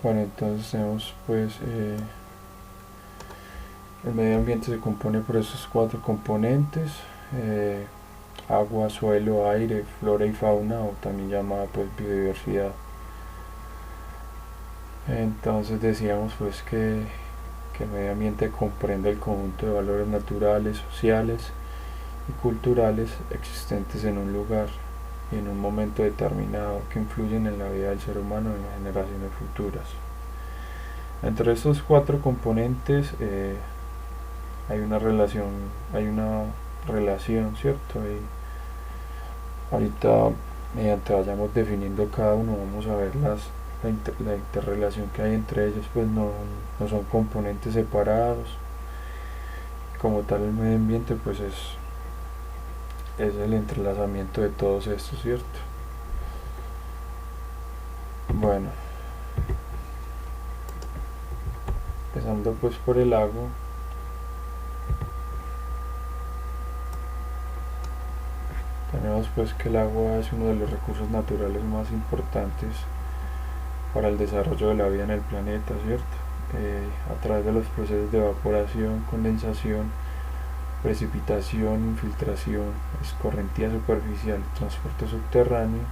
Bueno, entonces tenemos pues el medio ambiente se compone por esos cuatro componentes: eh, agua, suelo, aire, flora y fauna, o también llamada pues biodiversidad. Entonces decíamos pues que el medio ambiente comprende el conjunto de valores naturales, sociales y culturales existentes en un lugar y en un momento determinado, que influyen en la vida del ser humano y en las generaciones futuras. Entre estos cuatro componentes hay una relación, hay una relación, ¿cierto? Y ahorita, mediante vayamos definiendo cada uno, vamos a ver la interrelación que hay entre ellos. Pues no son componentes separados. Como tal, el medio ambiente pues es el entrelazamiento de todos estos, ¿cierto? Bueno, empezando pues por el agua. Tenemos pues que el agua es uno de los recursos naturales más importantes para el desarrollo de la vida en el planeta, ¿cierto? A través de los procesos de evaporación, condensación, precipitación, infiltración, escorrentía superficial y transporte subterráneo,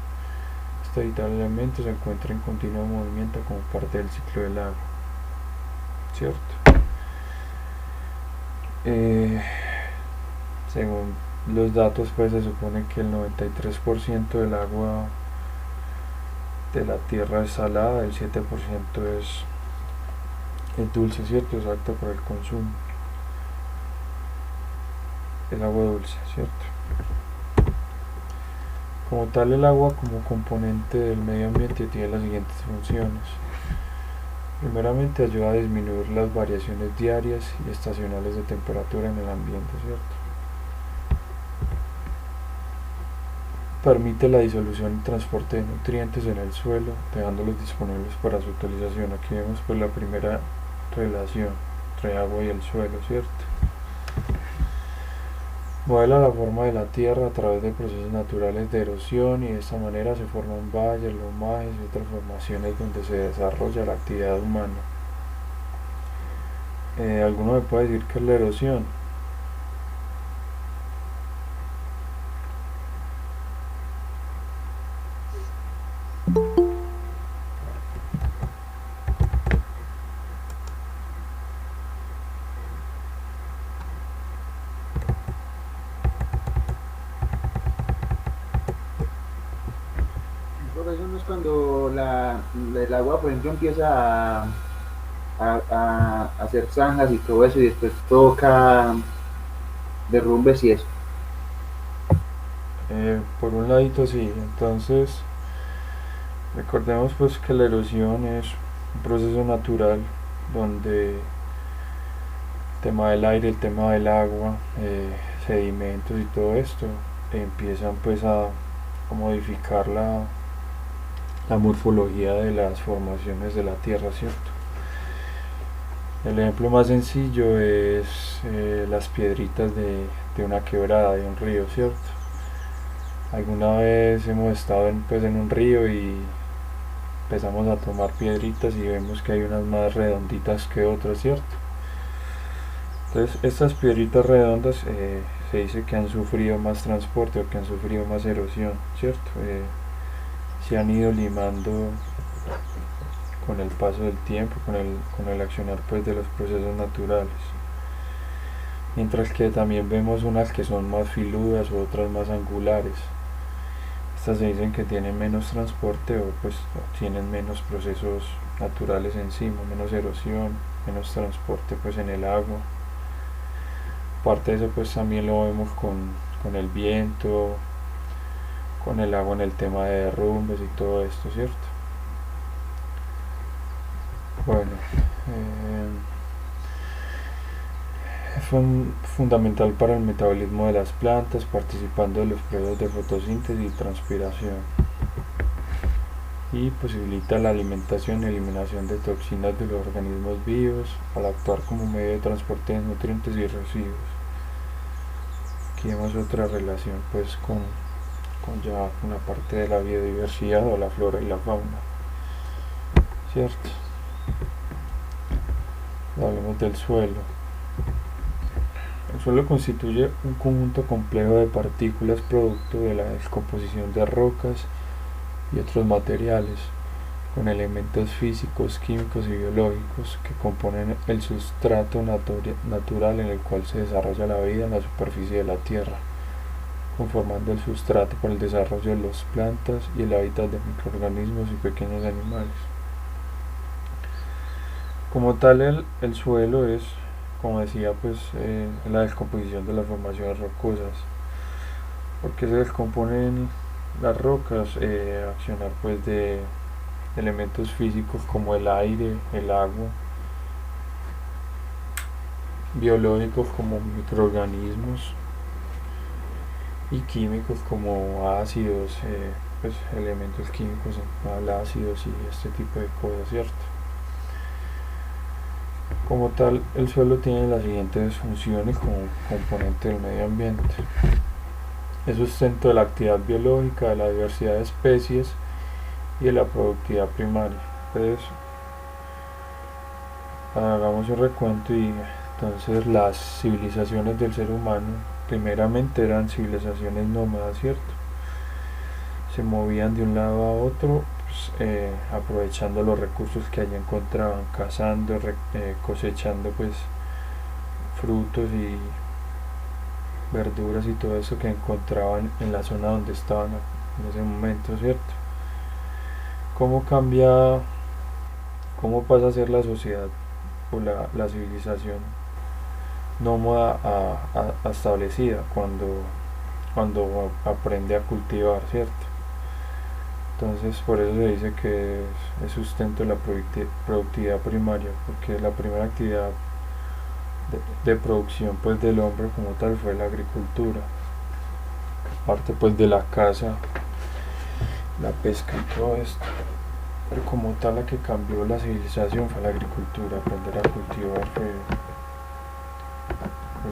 este vital elemento se encuentra en continuo movimiento como parte del ciclo del agua, ¿cierto? Eh, Según los datos, pues se supone que el 93% del agua de la tierra es salada, el 7% es dulce, ¿cierto? Es apta para el consumo. Es agua dulce, ¿cierto? Como tal, el agua como componente del medio ambiente tiene las siguientes funciones. Primeramente, ayuda a disminuir las variaciones diarias y estacionales de temperatura en el ambiente, ¿cierto? Permite la disolución y transporte de nutrientes en el suelo, dejándolos disponibles para su utilización. Aquí vemos pues la primera relación entre agua y el suelo, ¿cierto? Modela la forma de la tierra a través de procesos naturales de erosión, y de esta manera se forman valles, lomajes y otras formaciones donde se desarrolla la actividad humana. ¿Alguno me puede decir qué es la erosión? Por eso no es cuando el agua, por ejemplo, empieza a hacer zanjas y todo eso, y después toca derrumbes y eso. Por un ladito sí. Entonces recordemos pues que la erosión es un proceso natural donde el tema del aire, el tema del agua, sedimentos y todo esto empiezan pues a modificar la morfología de las formaciones de la tierra, ¿cierto? El ejemplo más sencillo es las piedritas de una quebrada, de un río, ¿cierto? Alguna vez hemos estado pues en un río y empezamos a tomar piedritas y vemos que hay unas más redonditas que otras, ¿cierto? Entonces estas piedritas redondas se dice que han sufrido más transporte o que han sufrido más erosión, ¿cierto? Se han ido limando con el paso del tiempo, con el accionar pues de los procesos naturales. Mientras que también vemos unas que son más filudas o otras más angulares. Estas se dicen que tienen menos transporte o pues tienen menos procesos naturales encima, menos erosión, menos transporte pues en el agua. Parte de eso pues también lo vemos con el viento, con el agua en el tema de derrumbes y todo esto, ¿cierto? Bueno, es fundamental para el metabolismo de las plantas, participando de los procesos de fotosíntesis y transpiración, y posibilita la alimentación y eliminación de toxinas de los organismos vivos al actuar como medio de transporte de nutrientes y residuos. Aquí vemos otra relación pues con ya una parte de la biodiversidad o la flora y la fauna, ¿cierto? Hablemos del suelo. El suelo constituye un conjunto complejo de partículas producto de la descomposición de rocas y otros materiales, con elementos físicos, químicos y biológicos que componen el sustrato natural en el cual se desarrolla la vida en la superficie de la Tierra, conformando el sustrato para el desarrollo de las plantas y el hábitat de microorganismos y pequeños animales. Como tal, el suelo es, como decía, pues la descomposición de las formaciones rocosas. Porque se descomponen las rocas, accionar pues de elementos físicos como el aire, el agua, biológicos como microorganismos y químicos como ácidos, pues elementos químicos, ácidos y este tipo de cosas, ¿cierto? Como tal, el suelo tiene las siguientes funciones como componente del medio ambiente. Es sustento de la actividad biológica, de la diversidad de especies y de la productividad primaria. Entonces, hagamos un recuento y entonces las civilizaciones del ser humano primeramente eran civilizaciones nómadas, ¿cierto? Se movían de un lado a otro, pues, aprovechando los recursos que allí encontraban, cazando, cosechando pues frutos y verduras y todo eso que encontraban en la zona donde estaban en ese momento, ¿cierto? ¿Cómo cambia, cómo pasa a ser la sociedad o la civilización nómada a establecida cuando aprende a cultivar, ¿cierto? Entonces por eso se dice que es sustento de la productividad primaria, porque la primera actividad de producción pues del hombre como tal fue la agricultura, parte pues de la caza, la pesca y todo esto, pero como tal la que cambió la civilización fue la agricultura. Aprender a cultivar fue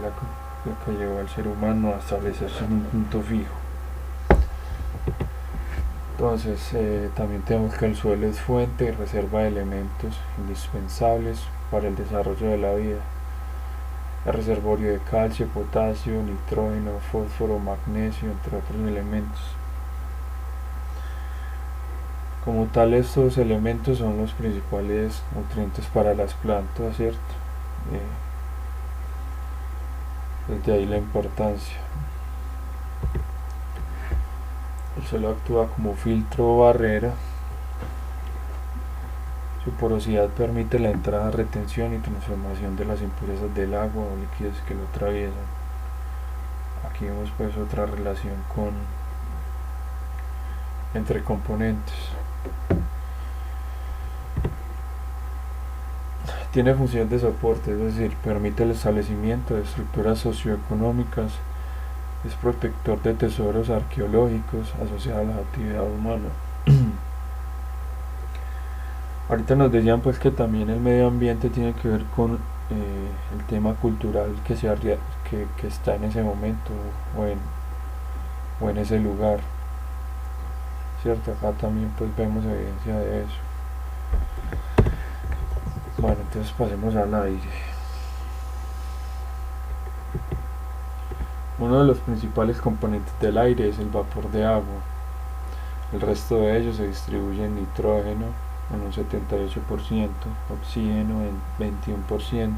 la que llevó al ser humano a establecerse en un punto fijo. Entonces también tenemos que el suelo es fuente y reserva de elementos indispensables para el desarrollo de la vida. El reservorio de calcio, potasio, nitrógeno, fósforo, magnesio, entre otros elementos. Como tal, estos elementos son los principales nutrientes para las plantas, ¿cierto? Desde ahí la importancia. El suelo actúa como filtro o barrera. Su porosidad permite la entrada, retención y transformación de las impurezas del agua o líquidos que lo atraviesan. Aquí vemos pues otra relación entre componentes. Tiene función de soporte, es decir, permite el establecimiento de estructuras socioeconómicas, es protector de tesoros arqueológicos asociados a la actividad humana. Ahorita nos decían pues que también el medio ambiente tiene que ver con el tema cultural que está en ese momento o en ese lugar, ¿cierto? Acá también pues vemos evidencia de eso. Bueno, entonces pasemos al aire. Uno de los principales componentes del aire es el vapor de agua. El resto de ellos se distribuye en nitrógeno en un 78%, oxígeno en 21%,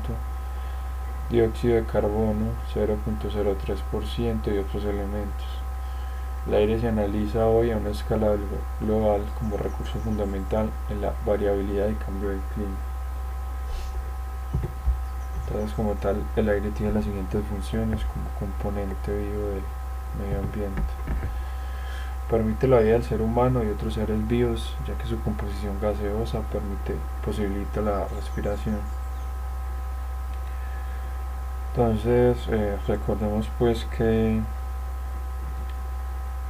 dióxido de carbono 0.03% y otros elementos. El aire se analiza hoy a una escala global como recurso fundamental en la variabilidad y cambio del clima. Entonces, como tal, el aire tiene las siguientes funciones como componente vivo del medio ambiente. Permite la vida del ser humano y otros seres vivos, ya que su composición gaseosa posibilita la respiración. Entonces, recordemos pues que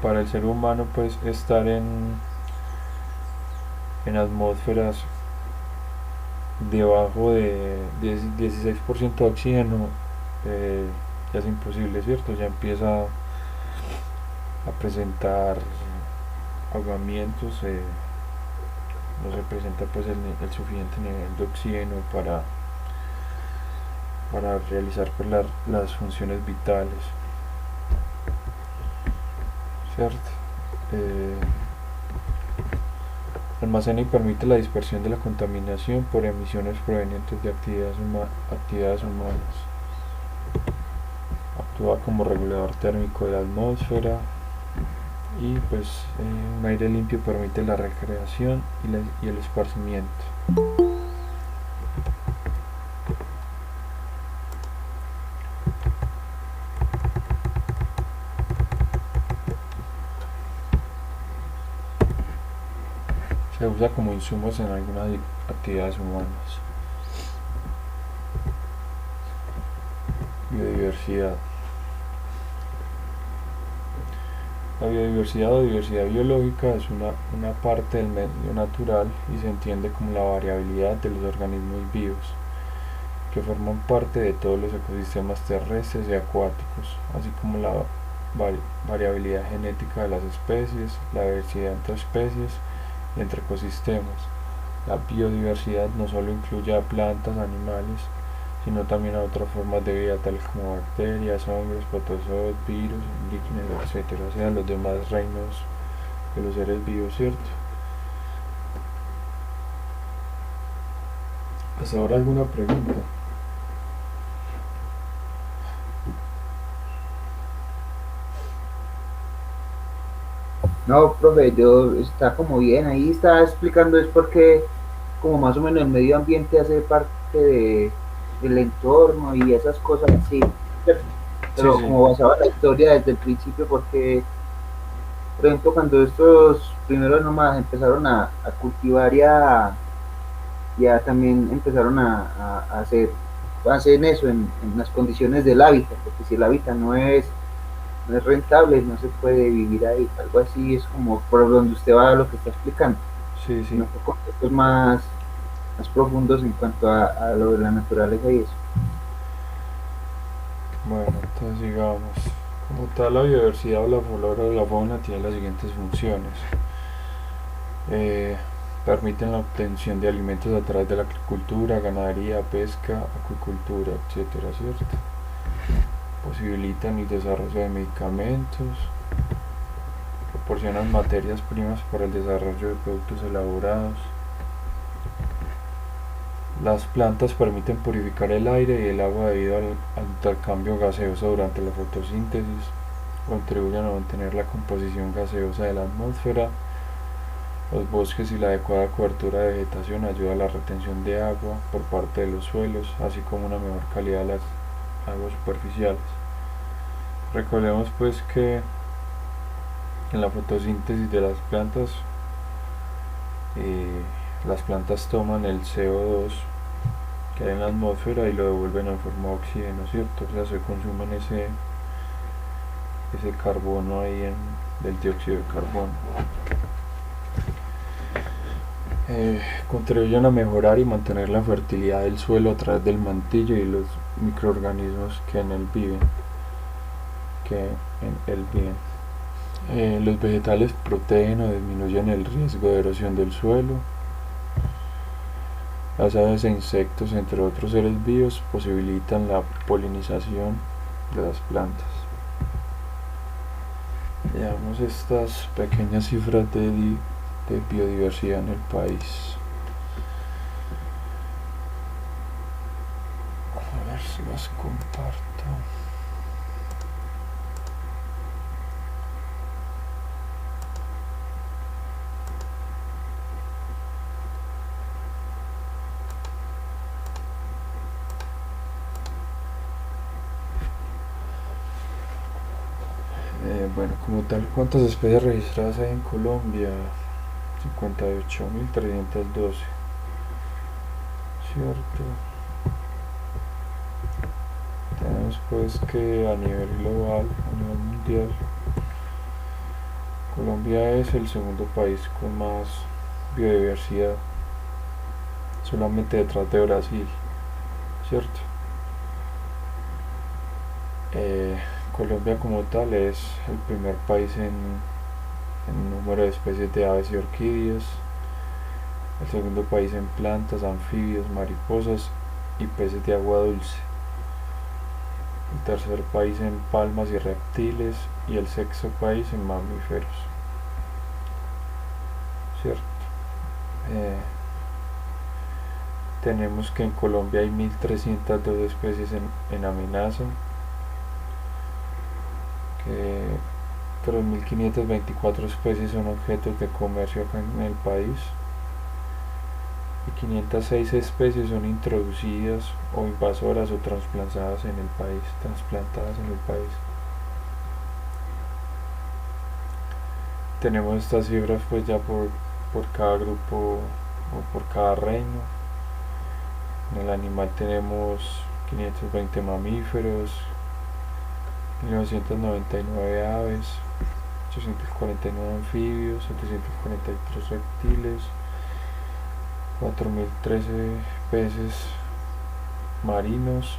para el ser humano pues estar en atmósferas debajo de 16% de oxígeno ya es imposible, ¿cierto? Ya empieza a presentar ahogamientos, no se presenta pues el suficiente nivel de oxígeno para realizar pues las funciones vitales, ¿cierto? Eh, Almacena y permite la dispersión de la contaminación por emisiones provenientes de actividades humanas. Actúa como regulador térmico de la atmósfera y pues un aire limpio permite la recreación y el esparcimiento. Se usa como insumos en algunas actividades humanas. Biodiversidad. La biodiversidad o diversidad biológica es una parte del medio natural y se entiende como la variabilidad de los organismos vivos que forman parte de todos los ecosistemas terrestres y acuáticos, así como la variabilidad genética de las especies, la diversidad entre especies y entre ecosistemas. La biodiversidad no solo incluye a plantas, animales, sino también a otras formas de vida tales como bacterias, hongos, protozoos, virus, líquenes, etcétera, o sea, los demás reinos de los seres vivos, ¿cierto? ¿Hasta ahora alguna pregunta? No, profe, yo está como bien, ahí está explicando es porque como más o menos el medio ambiente hace parte del entorno y esas cosas así, ¿cierto? Sí, Pero sí, como basaba la historia desde el principio, porque por ejemplo cuando estos primeros nomás empezaron a cultivar ya también empezaron a hacer, hacen eso en las condiciones del hábitat, porque si el hábitat no es rentable, no se puede vivir ahí, algo así es como por donde usted va lo que está explicando, sí, sí. no por conceptos más profundos en cuanto a lo de la naturaleza y eso. Bueno, entonces digamos, como tal la biodiversidad o la flora o la fauna tiene las siguientes funciones. Eh, Permiten la obtención de alimentos a través de la agricultura, ganadería, pesca, acuicultura, etcétera, ¿cierto? Posibilitan el desarrollo de medicamentos, proporcionan materias primas para el desarrollo de productos elaborados. Las plantas permiten purificar el aire y el agua debido al intercambio gaseoso durante la fotosíntesis, contribuyen a mantener la composición gaseosa de la atmósfera. Los bosques y la adecuada cobertura de vegetación ayuda a la retención de agua por parte de los suelos, así como una mejor calidad de las aguas superficiales. Recordemos pues que en la fotosíntesis de eh, las plantas toman el CO2 que hay en la atmósfera y lo devuelven en forma de oxígeno, ¿cierto? O sea, se consumen ese carbono del dióxido de carbono. Contribuyen a mejorar y mantener la fertilidad del suelo a través del mantillo y los microorganismos que en él viven. Los vegetales protegen o disminuyen el riesgo de erosión del suelo. Las aves e insectos, entre otros seres vivos, posibilitan la polinización de las plantas. Veamos estas pequeñas cifras de biodiversidad en el país. A ver si las comparto. Bueno, como tal, ¿cuántas especies registradas hay en Colombia? 58.312, ¿cierto? Tenemos pues que a nivel global, a nivel mundial, Colombia es el segundo país con más biodiversidad, solamente detrás de Brasil, ¿cierto? Eh, Colombia como tal es el primer país en número de especies de aves y orquídeas, el segundo país en plantas, anfibios, mariposas y peces de agua dulce, el tercer país en palmas y reptiles y el sexto país en mamíferos, ¿cierto? Eh, Tenemos que en Colombia hay 1.302 especies en amenaza, que 3.524 especies son objetos de comercio acá en el país y 506 especies son introducidas o invasoras o trasplantadas en el país. Tenemos estas cifras pues ya por cada grupo o por cada reino. En el animal tenemos 520 mamíferos, 1999 aves, 849 anfibios, 743 reptiles, 4013 peces marinos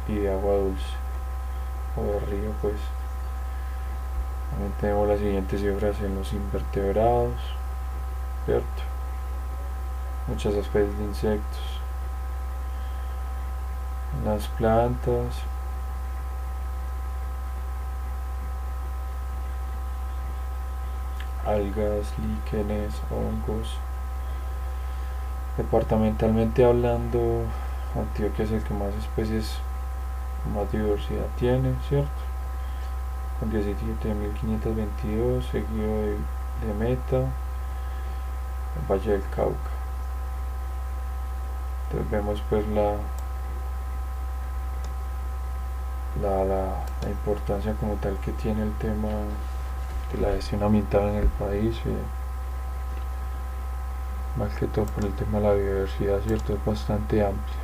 y de agua dulce o de río pues. También tenemos las siguientes cifras en los invertebrados, ¿cierto? Muchas especies de insectos. En las plantas, algas, líquenes, hongos. Departamentalmente hablando, Antioquia es el que más especies, más diversidad tiene, ¿cierto? Con 17.522, seguido de Meta, el Valle del Cauca. Entonces vemos pues la importancia como tal que tiene el tema de la gestión ambiental en el país, más que todo por el tema de la biodiversidad, ¿cierto? Es bastante amplio.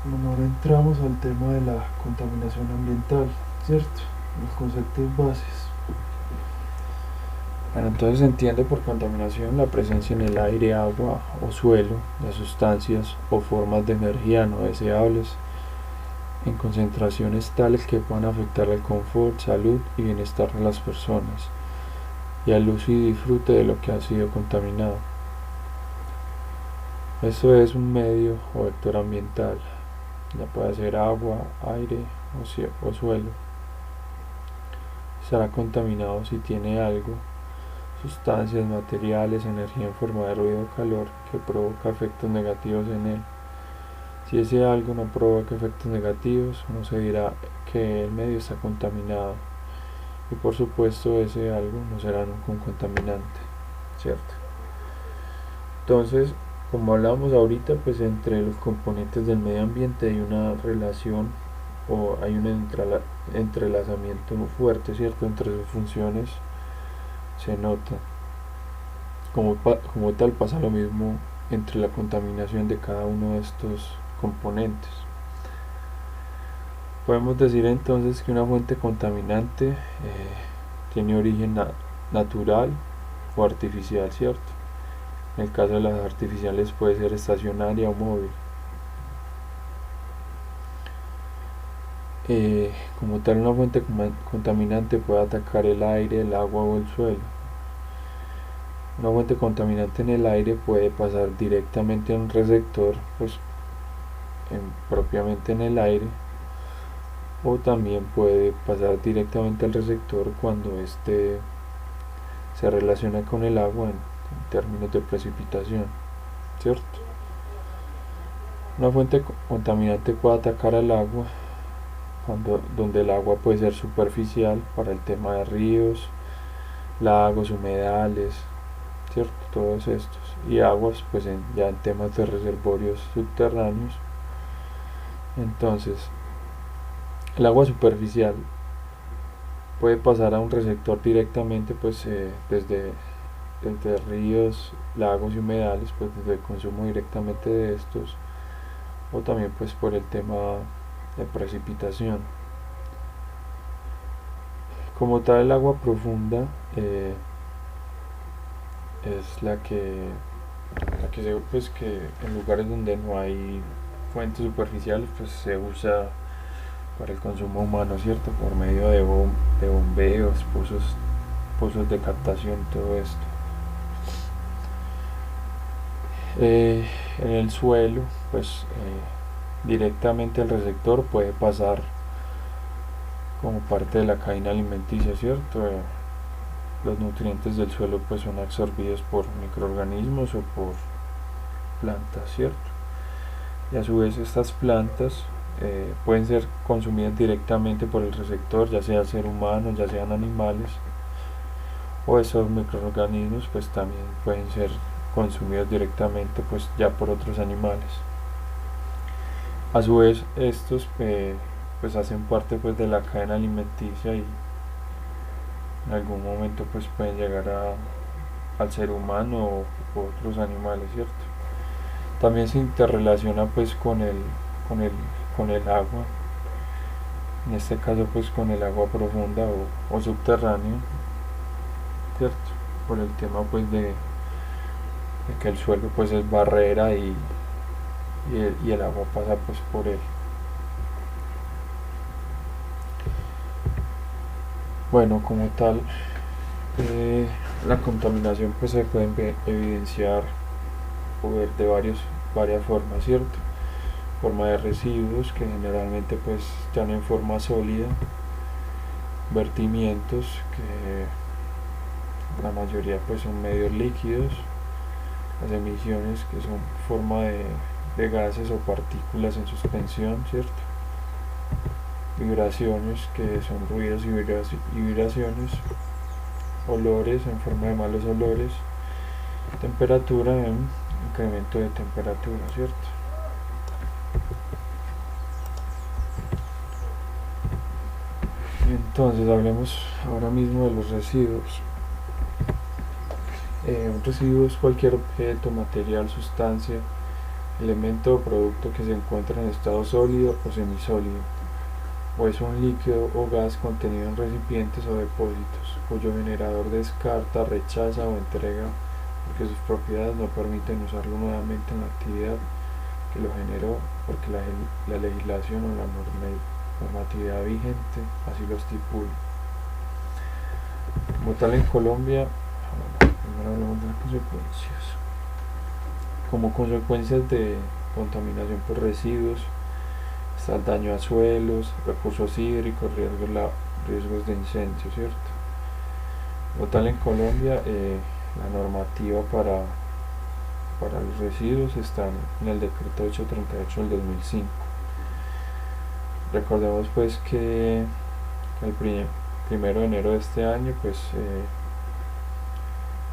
Bueno, ahora entramos al tema de la contaminación ambiental, ¿cierto? Los conceptos bases. Bueno, entonces se entiende por contaminación la presencia en el aire, agua o suelo de sustancias o formas de energía no deseables en concentraciones tales que puedan afectar el confort, salud y bienestar de las personas y al uso y disfrute de lo que ha sido contaminado. Esto es un medio o vector ambiental, ya puede ser agua, aire o suelo. Será contaminado si tiene algo, sustancias, materiales, energía en forma de ruido o calor que provoca efectos negativos en él. Si ese algo no provoca efectos negativos, no se dirá que el medio está contaminado. Y por supuesto ese algo no será nunca un contaminante, ¿cierto? Entonces, como hablamos ahorita, pues entre los componentes del medio ambiente hay una relación o hay un entrelazamiento fuerte, ¿cierto? Entre sus funciones se nota. Como tal pasa lo mismo entre la contaminación de cada uno de estos componentes. Podemos decir entonces que una fuente contaminante tiene origen natural o artificial, ¿cierto? En el caso de las artificiales puede ser estacionaria o móvil. Como tal, una fuente contaminante puede atacar el aire, el agua o el suelo. Una fuente contaminante en el aire puede pasar directamente a un receptor, pues propiamente en el aire, o también puede pasar directamente al receptor cuando éste se relaciona con el agua en términos de precipitación, ¿cierto? Una fuente contaminante puede atacar al agua donde el agua puede ser superficial para el tema de ríos, lagos, humedales, ¿cierto? Todos estos, y aguas pues ya en temas de reservorios subterráneos. Entonces el agua superficial puede pasar a un receptor directamente pues desde ríos, lagos y humedales, pues desde el consumo directamente de estos, o también pues por el tema de precipitación. Como tal, el agua profunda es la que que pues que en lugares donde no hay fuentes superficiales pues se usa para el consumo humano, ¿cierto? Por medio de bombeos, pozos de captación, todo esto. En el suelo, pues directamente el receptor puede pasar como parte de la cadena alimenticia, ¿cierto? Los nutrientes del suelo pues son absorbidos por microorganismos o por plantas, ¿cierto? Y a su vez estas plantas pueden ser consumidas directamente por el receptor, ya sea ser humano, ya sean animales, o esos microorganismos pues también pueden ser consumidos directamente pues ya por otros animales. A su vez estos pues hacen parte pues de la cadena alimenticia y en algún momento pues pueden llegar al ser humano o otros animales, ¿cierto? También se interrelaciona pues con el agua, en este caso pues con el agua profunda o subterránea, ¿cierto? Por el tema pues de que el suelo pues es barrera y el agua pasa pues por él. Bueno, como tal, la contaminación pues se puede evidenciar o ver de varias formas, ¿cierto? Forma de residuos que generalmente pues están en forma sólida, vertimientos que la mayoría pues son medios líquidos, las emisiones que son forma de gases o partículas en suspensión, ¿cierto? Vibraciones que son ruidos y vibraciones, olores en forma de malos olores, temperatura en incremento de temperatura, ¿cierto? Entonces hablemos ahora mismo de los residuos. Un residuo es cualquier objeto, material, sustancia, elemento o producto que se encuentra en estado sólido o semisólido, o es un líquido o gas contenido en recipientes o depósitos, cuyo generador descarta, rechaza o entrega porque sus propiedades no permiten usarlo nuevamente en la actividad que lo generó, porque la legislación o la normatividad vigente así lo estipula. Como tal en Colombia, primero hablamos de las consecuencias. Como consecuencias de contaminación por residuos está el daño a suelos, recursos hídricos, riesgos de incendio, ¿cierto? Como tal en Colombia, la normativa para los residuos está en el decreto 838 del 2005. Recordemos pues que el 1 de enero de este año pues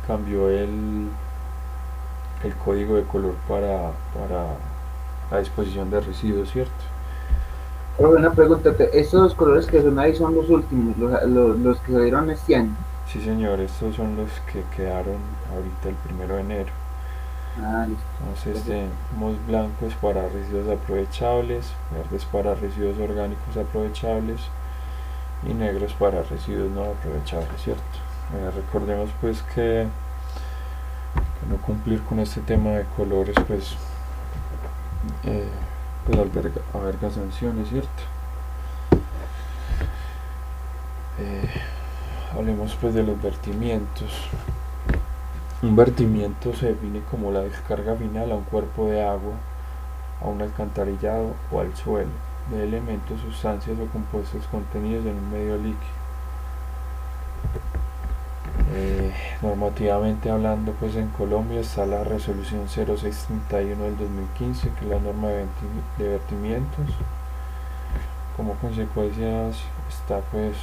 cambió el código de color para la disposición de residuos, ¿cierto? Pero una pregunta, estos colores que son ahí son los últimos, los que salieron este año. Sí señor, estos son los que quedaron ahorita el 1 de enero. Listo. Entonces tenemos blancos para residuos aprovechables, verdes para residuos orgánicos aprovechables y negros para residuos no aprovechables, ¿cierto? Recordemos pues que no cumplir con este tema de colores pues alberga sanciones, ¿cierto? Hablemos pues de los vertimientos. Un vertimiento se define como la descarga final a un cuerpo de agua, a un alcantarillado o al suelo de elementos, sustancias o compuestos contenidos en un medio líquido. Normativamente hablando pues en Colombia está la resolución 0631 del 2015, que es la norma de vertimientos. Como consecuencias está pues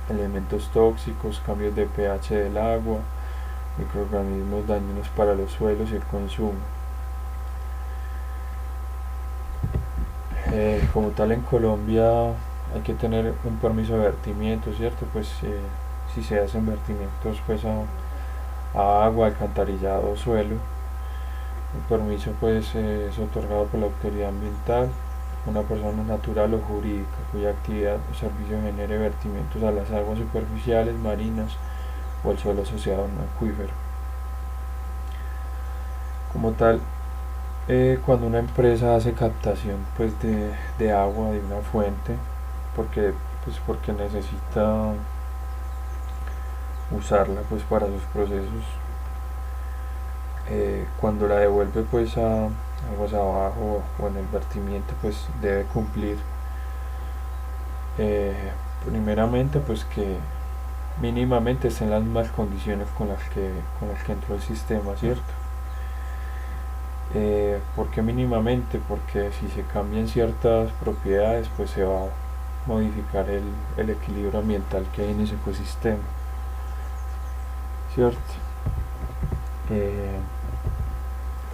elementos tóxicos, cambios de pH del agua, microorganismos dañinos para los suelos y el consumo. Como tal en Colombia hay que tener un permiso de vertimiento, ¿cierto? Pues si se hacen vertimientos pues a agua, alcantarillado o suelo, el permiso pues es otorgado por la autoridad ambiental, una persona natural o jurídica cuya actividad o servicio genere vertimientos a las aguas superficiales, marinas o al suelo asociado a un acuífero. Como tal, cuando una empresa hace captación pues de agua de una fuente, porque porque necesita usarla pues para sus procesos, cuando la devuelve pues a aguas abajo o en el vertimiento, pues debe cumplir, eh, primeramente pues que mínimamente estén las mismas condiciones con las que entró el sistema, ¿cierto? ¿Por qué mínimamente? Porque si se cambian ciertas propiedades, pues se va a modificar el equilibrio ambiental que hay en ese ecosistema, ¿cierto? Eh,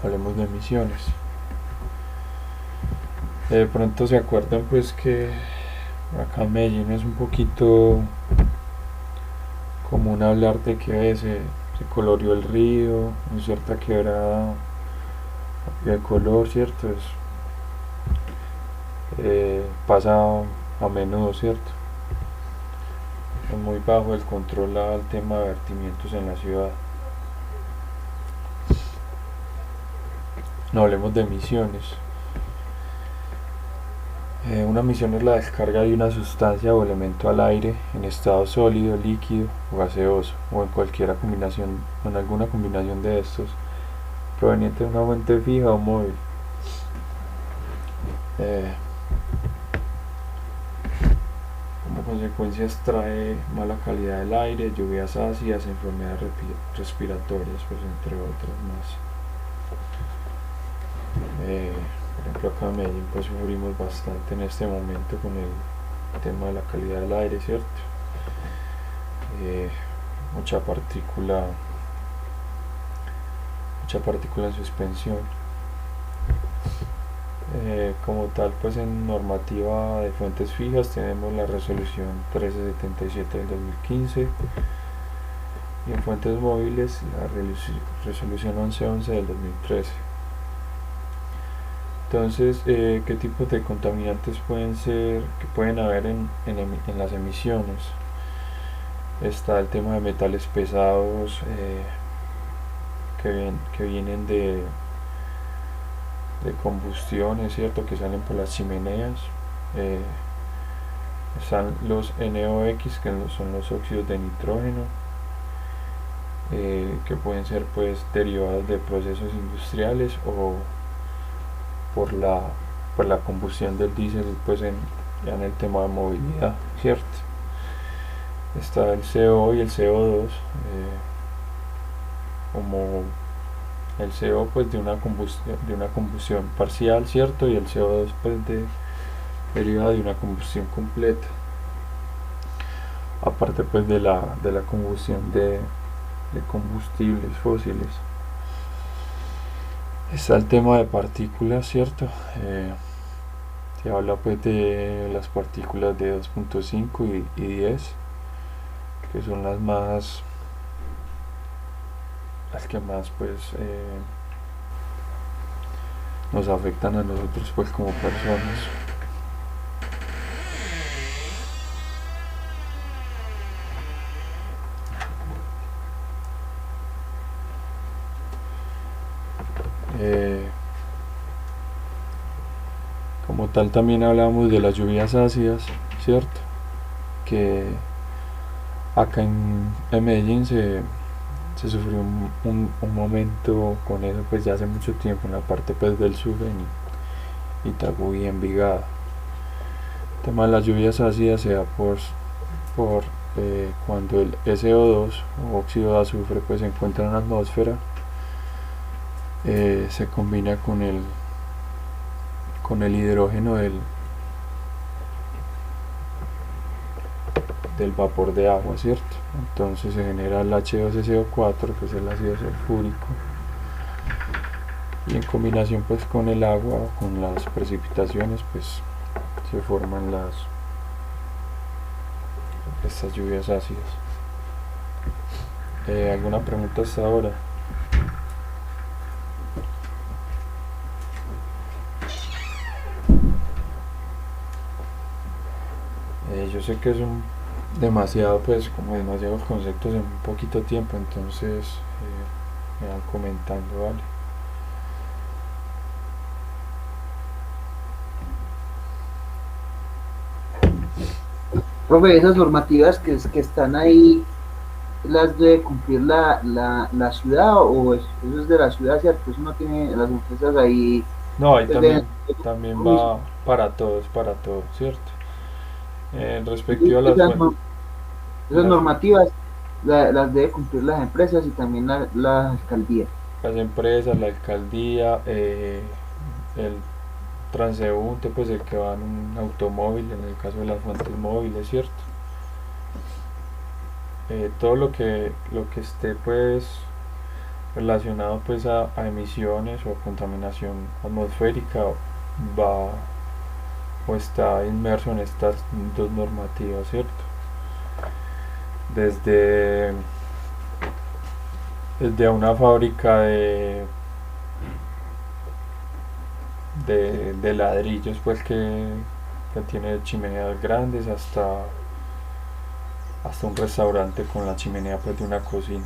Hablemos de emisiones. De pronto se acuerdan pues que acá en Medellín es un poquito común hablar de que se coloreó el río, en cierta quebrada de color, ¿cierto? Pasa a menudo, ¿cierto? Es muy bajo el control al tema de vertimientos en la ciudad. No hablemos de emisiones. Una emisión es la descarga de una sustancia o elemento al aire en estado sólido, líquido o gaseoso, o en cualquier combinación, o en alguna combinación de estos, proveniente de una fuente fija o móvil. Como consecuencias trae mala calidad del aire, lluvias ácidas, enfermedades respiratorias, pues entre otras más. Por ejemplo, acá en Medellín pues sufrimos bastante en este momento con el tema de la calidad del aire, ¿cierto? Eh, mucha partícula en suspensión. Como tal, pues en normativa de fuentes fijas tenemos la resolución 1377 del 2015 y en fuentes móviles la resolución 1111 del 2013. Entonces, ¿qué tipos de contaminantes que pueden haber en las emisiones? Está el tema de metales pesados, que vienen de combustión, es cierto, que salen por las chimeneas. Eh, Están los NOx, que son los óxidos de nitrógeno, que pueden ser pues derivados de procesos industriales o por la combustión del diésel pues ya en el tema de movilidad, ¿cierto? Está el CO y el CO2, como el CO pues de una combustión parcial, ¿cierto? Y el CO2 pues derivado de una combustión completa, aparte pues de la combustión de combustibles fósiles. Está el tema de partículas, ¿cierto? Se habla pues de las partículas de 2.5 y 10, que son las que más pues nos afectan a nosotros pues como personas. Como tal también hablamos de las lluvias ácidas, ¿cierto? Que acá en Medellín se sufrió un momento con eso pues ya hace mucho tiempo en la parte pues del sur, en Itagüí y Envigado. El tema de las lluvias ácidas se da por cuando el SO2 o óxido de azufre pues se encuentra en la atmósfera, se combina con el hidrógeno del vapor de agua, ¿cierto? Entonces se genera el H2SO4, que es el ácido sulfúrico, y en combinación pues con el agua o con las precipitaciones pues se forman estas lluvias ácidas. ¿Alguna pregunta hasta ahora? Yo sé que es demasiados conceptos en un poquito tiempo, entonces me van comentando, ¿vale? Profe, esas normativas que están ahí, ¿las debe cumplir la ciudad o eso es de la ciudad, cierto? Eso no tiene las empresas ahí, No, ahí pues deben también compromiso. va para todos, ¿cierto? Y Respectivo a las, esas las, normativas las debe cumplir las empresas y también la alcaldía. las empresas, la alcaldía, el transeúnte, pues el que va en un automóvil, en el caso de las fuentes móviles, ¿cierto? Todo lo que esté pues relacionado pues a emisiones o a contaminación atmosférica va o está inmerso en estas dos normativas, ¿cierto? Desde, desde una fábrica de ladrillos pues que tiene chimeneas grandes hasta un restaurante con la chimenea pues de una cocina.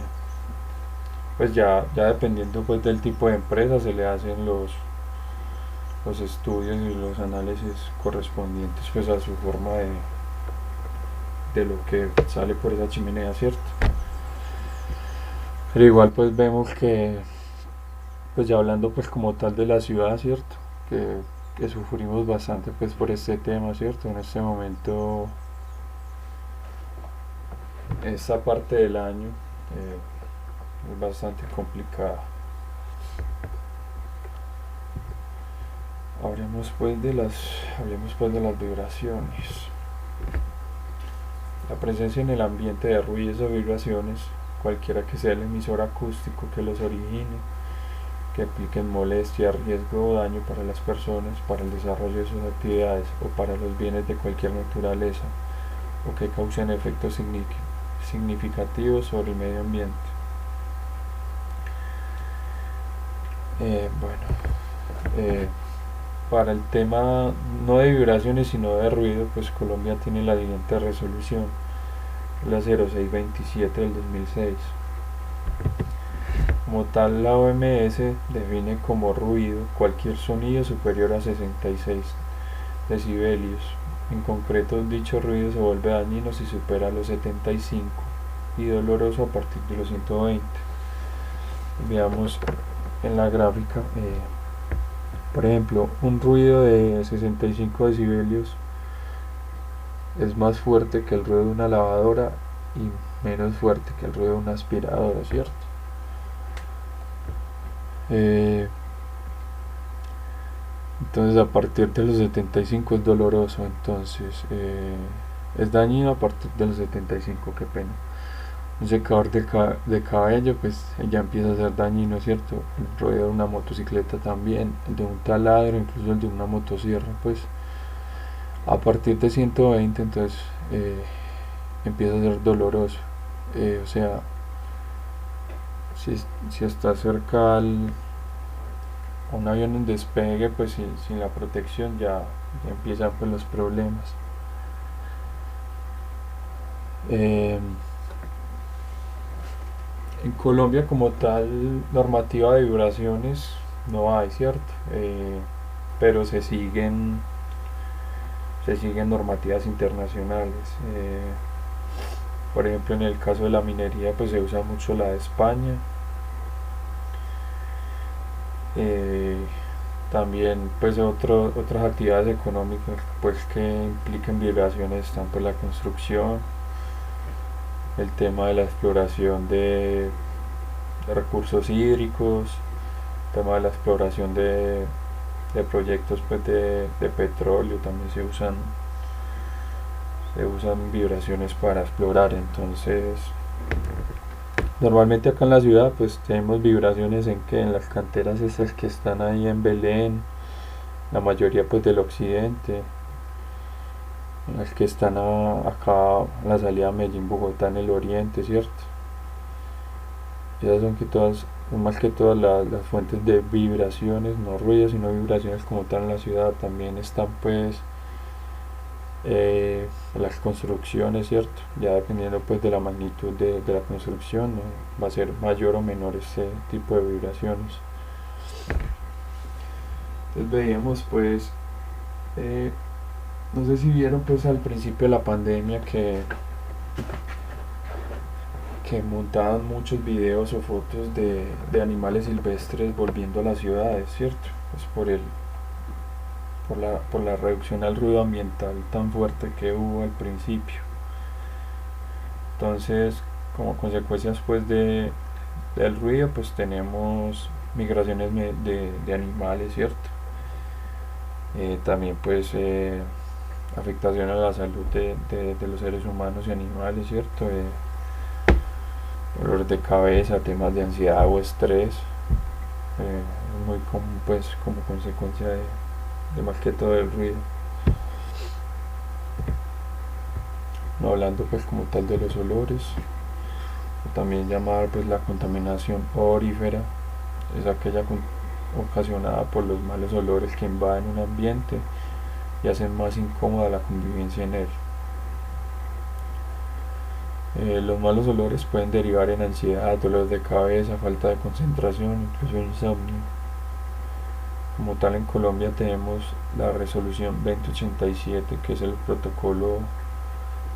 Pues ya dependiendo pues del tipo de empresa se le hacen los estudios y los análisis correspondientes pues a su forma de lo que sale por esa chimenea, ¿cierto? Pero igual pues vemos que pues ya hablando pues como tal de la ciudad, ¿cierto? Que sufrimos bastante pues por este tema, ¿cierto? En este momento, esta parte del año es bastante complicada. Hablemos pues de las vibraciones. La presencia en el ambiente de ruidos o vibraciones, cualquiera que sea el emisor acústico que los origine, que impliquen molestia, riesgo o daño para las personas, para el desarrollo de sus actividades o para los bienes de cualquier naturaleza, o que causen efectos significativos sobre el medio ambiente. Bueno, eh, para el tema no de vibraciones sino de ruido, pues Colombia tiene la siguiente resolución, la 0627 del 2006. Como tal, la OMS define como ruido cualquier sonido superior a 66 decibelios. En concreto, dicho ruido se vuelve dañino si supera los 75 y doloroso a partir de los 120. Veamos en la gráfica, por ejemplo, un ruido de 65 decibelios es más fuerte que el ruido de una lavadora y menos fuerte que el ruido de una aspiradora, ¿cierto? Eh, entonces a partir de los 75 es doloroso, entonces es dañino a partir de los 75, qué pena. Un secador de cabello pues ya empieza a ser dañino, ¿cierto? El ruido de una motocicleta también, el de un taladro, incluso el de una motosierra, pues a partir de 120 entonces empieza a ser doloroso. O sea, si está cerca un avión en despegue, pues sin la protección ya empiezan pues los problemas. Eh, en Colombia como tal normativa de vibraciones no hay, ¿cierto? Pero se siguen normativas internacionales. Por ejemplo, en el caso de la minería, pues se usa mucho la de España. Eh, También pues otras actividades económicas pues que impliquen vibraciones están pues la construcción, el tema de la exploración de recursos hídricos, el tema de la exploración de proyectos pues de petróleo, también se usan vibraciones para explorar. Entonces normalmente acá en la ciudad pues tenemos vibraciones en las canteras esas que están ahí en Belén, la mayoría pues del occidente, en las que están acá en la salida a Medellín, Bogotá en el oriente, ¿cierto? Esas son más que todas las fuentes de vibraciones, no ruidos sino vibraciones como tal en la ciudad. También están pues las construcciones, ¿cierto? Ya dependiendo pues de la magnitud de la construcción, ¿no? Va a ser mayor o menor este tipo de vibraciones. Entonces veíamos pues eh, No sé si vieron pues al principio de la pandemia que montaban muchos videos o fotos de animales silvestres volviendo a las ciudades, ¿cierto? Pues por la reducción al ruido ambiental tan fuerte que hubo al principio. Entonces, como consecuencias pues del ruido, pues tenemos migraciones de animales, ¿cierto? También pues afectación a la salud de los seres humanos y animales, ¿cierto? Dolores de cabeza, temas de ansiedad o estrés, es muy común pues como consecuencia de más que todo el ruido. No hablando pues como tal de los olores, también llamada pues la contaminación odorífera, es aquella ocasionada por los malos olores que invaden un ambiente y hacen más incómoda la convivencia en él. Los malos olores pueden derivar en ansiedad, dolores de cabeza, falta de concentración, incluso insomnio. Como tal, en Colombia tenemos la resolución 2087, que es el protocolo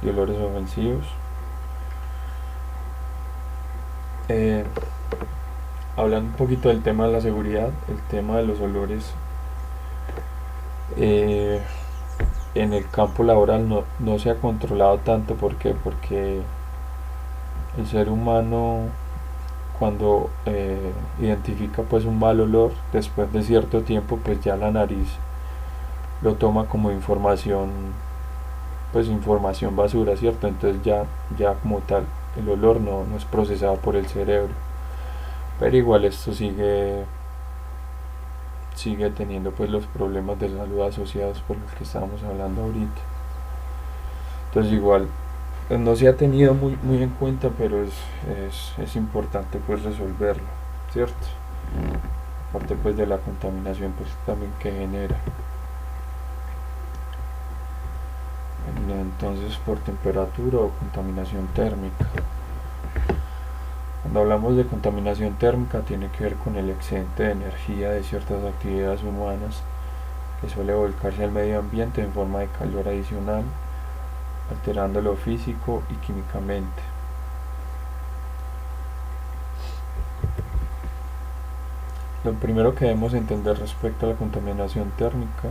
de olores ofensivos. Hablando un poquito del tema de la seguridad, el tema de los olores en el campo laboral no se ha controlado tanto. ¿Por qué? Porque el ser humano, cuando identifica pues un mal olor, después de cierto tiempo pues ya la nariz lo toma como información, pues información basura, ¿cierto? Entonces ya como tal el olor no es procesado por el cerebro, pero igual esto sigue teniendo pues los problemas de salud asociados por los que estábamos hablando ahorita. Entonces igual pues, no se ha tenido muy en cuenta, pero es importante pues resolverlo, ¿cierto? Aparte pues de la contaminación pues también que genera. Entonces por temperatura o contaminación térmica. Cuando hablamos de contaminación térmica tiene que ver con el excedente de energía de ciertas actividades humanas que suele volcarse al medio ambiente en forma de calor adicional, alterando lo físico y químicamente. Lo primero que debemos entender respecto a la contaminación térmica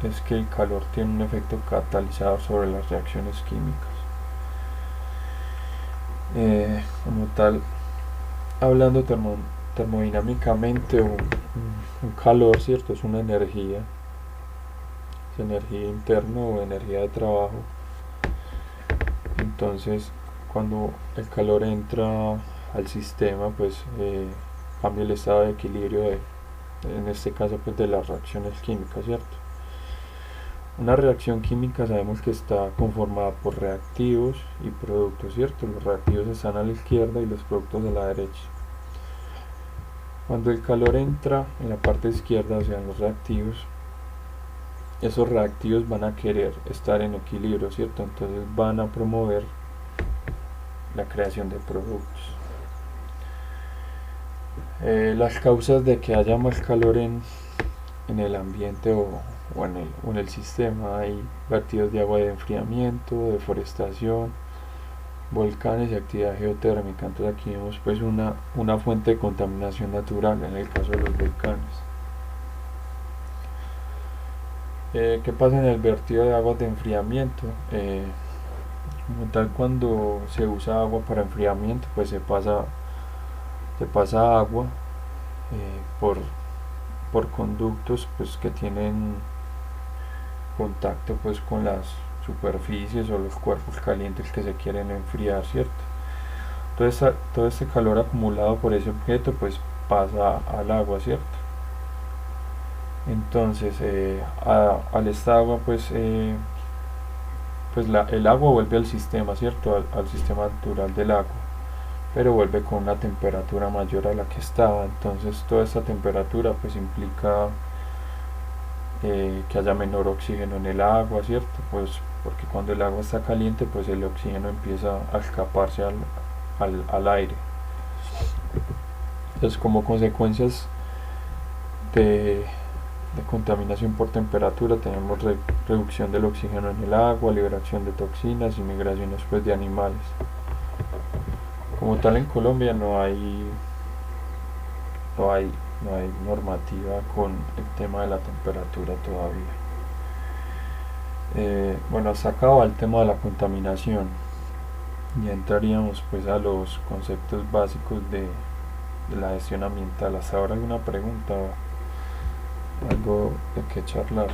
es que el calor tiene un efecto catalizador sobre las reacciones químicas. Como tal, hablando termodinámicamente, un calor, ¿cierto? Es una energía, es energía interna o energía de trabajo. Entonces, cuando el calor entra al sistema, pues cambia el estado de equilibrio en este caso, pues de las reacciones químicas, ¿cierto? Una reacción química sabemos que está conformada por reactivos y productos, ¿cierto? Los reactivos están a la izquierda y los productos a la derecha. Cuando el calor entra en la parte izquierda, o sea, en los reactivos, esos reactivos van a querer estar en equilibrio, ¿cierto? Entonces van a promover la creación de productos. Las causas de que haya más calor en el ambiente o en el sistema: hay vertidos de agua de enfriamiento, deforestación, volcanes y actividad geotérmica. Entonces aquí vemos pues una fuente de contaminación natural en el caso de los volcanes. ¿Qué pasa en el vertido de aguas de enfriamiento? Como tal, cuando se usa agua para enfriamiento, pues se pasa agua por conductos pues que tienen contacto pues con las superficies o los cuerpos calientes que se quieren enfriar, ¿cierto? Todo este calor acumulado por ese objeto pues pasa al agua, ¿cierto? Entonces al esta agua pues el agua vuelve al sistema, ¿cierto? Al sistema natural del agua, pero vuelve con una temperatura mayor a la que estaba. Entonces toda esta temperatura pues implica que haya menor oxígeno en el agua, ¿cierto? Pues porque cuando el agua está caliente pues el oxígeno empieza a escaparse al aire. Entonces, como consecuencias de de contaminación por temperatura, tenemos reducción del oxígeno en el agua, liberación de toxinas y migraciones pues, de animales. Como tal en Colombia no hay normativa con el tema de la temperatura todavía. Bueno, hasta acá va el tema de la contaminación. Ya entraríamos pues a los conceptos básicos de la gestión ambiental. ¿Hasta ahora alguna pregunta? ¿Algo de qué charlar?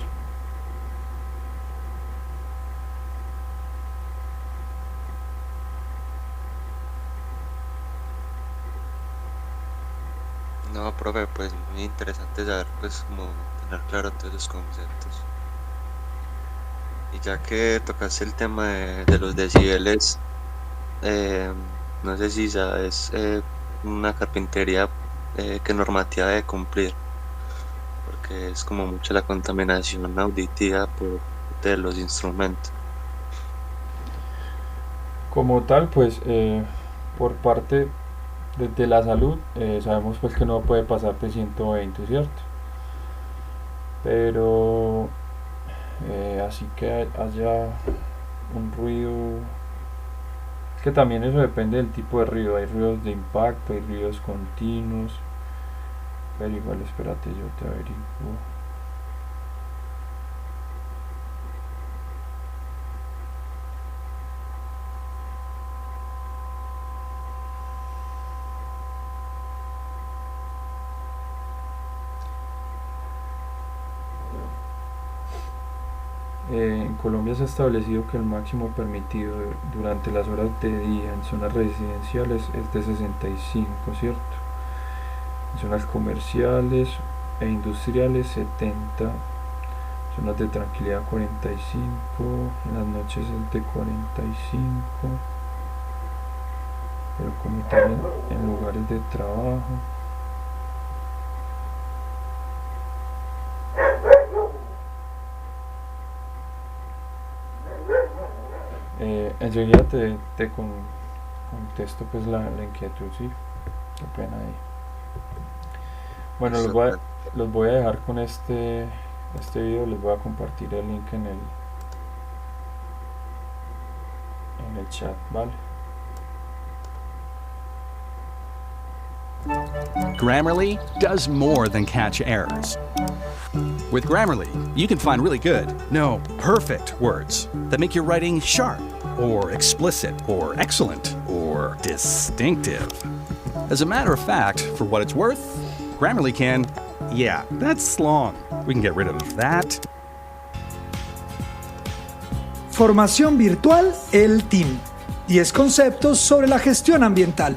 No, profe, pues muy interesante saber, pues, como tener claro todos esos conceptos. Y ya que tocaste el tema de los decibeles, eh, no sé si sabes una carpintería qué normativa debe cumplir, porque es como mucha la contaminación auditiva de los instrumentos. Como tal, pues por parte de la salud, sabemos pues que no puede pasar de 120, ¿cierto? Pero así que haya un ruido, es que también eso depende del tipo de ruido. Hay ruidos de impacto, hay ruidos continuos, pero igual espérate, yo te averiguo. En Colombia se ha establecido que el máximo permitido durante las horas de día en zonas residenciales es de 65, ¿cierto? En zonas comerciales e industriales 70, zonas de tranquilidad 45, en las noches es de 45, pero como tal en lugares de trabajo. Enseguida te contesto pues la inquietud, sí, qué pena ahí. Bueno, Listo, los voy a dejar con este video, les voy a compartir el link en el chat, ¿vale? Grammarly does more than catch errors. With Grammarly, you can find really good, no, perfect words that make your writing sharp, or explicit, or excellent, or distinctive. As a matter of fact, for what it's worth, Grammarly can, yeah, that's long. We can get rid of that. Formación virtual El Team. 10 conceptos sobre la gestión ambiental.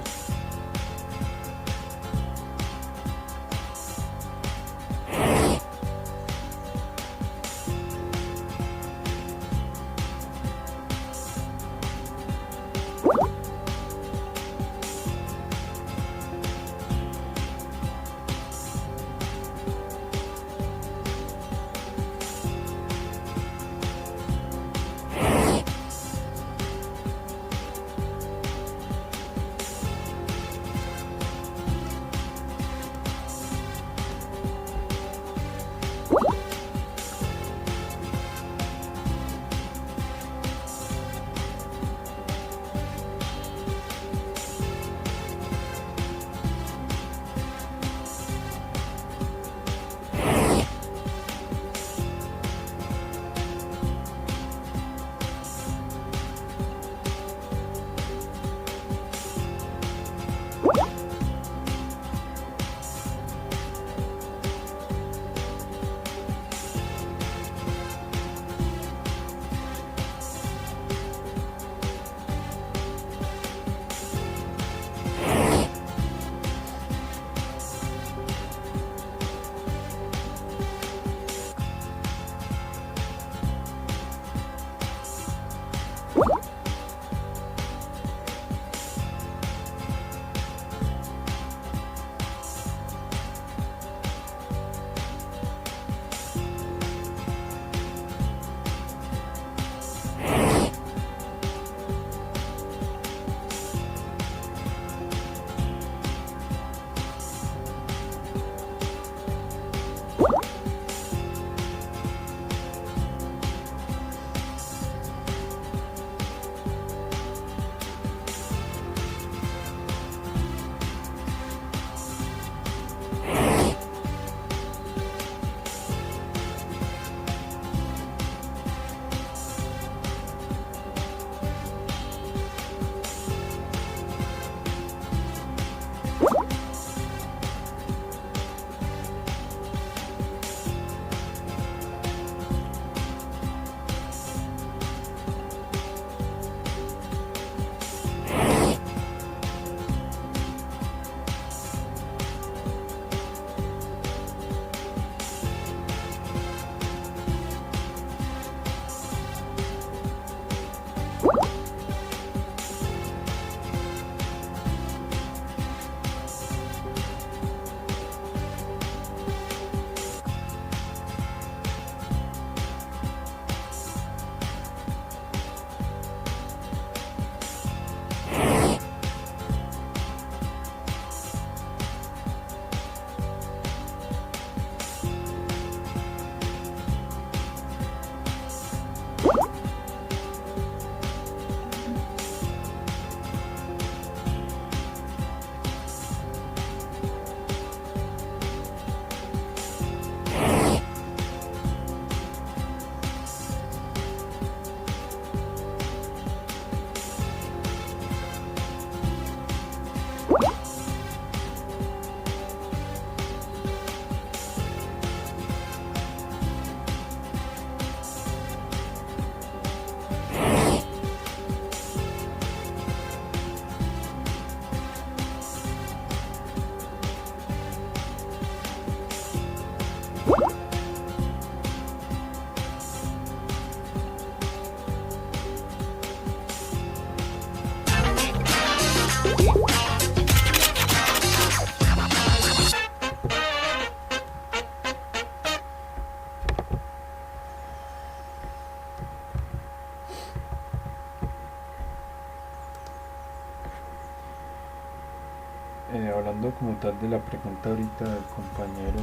hablando como tal de la pregunta ahorita del compañero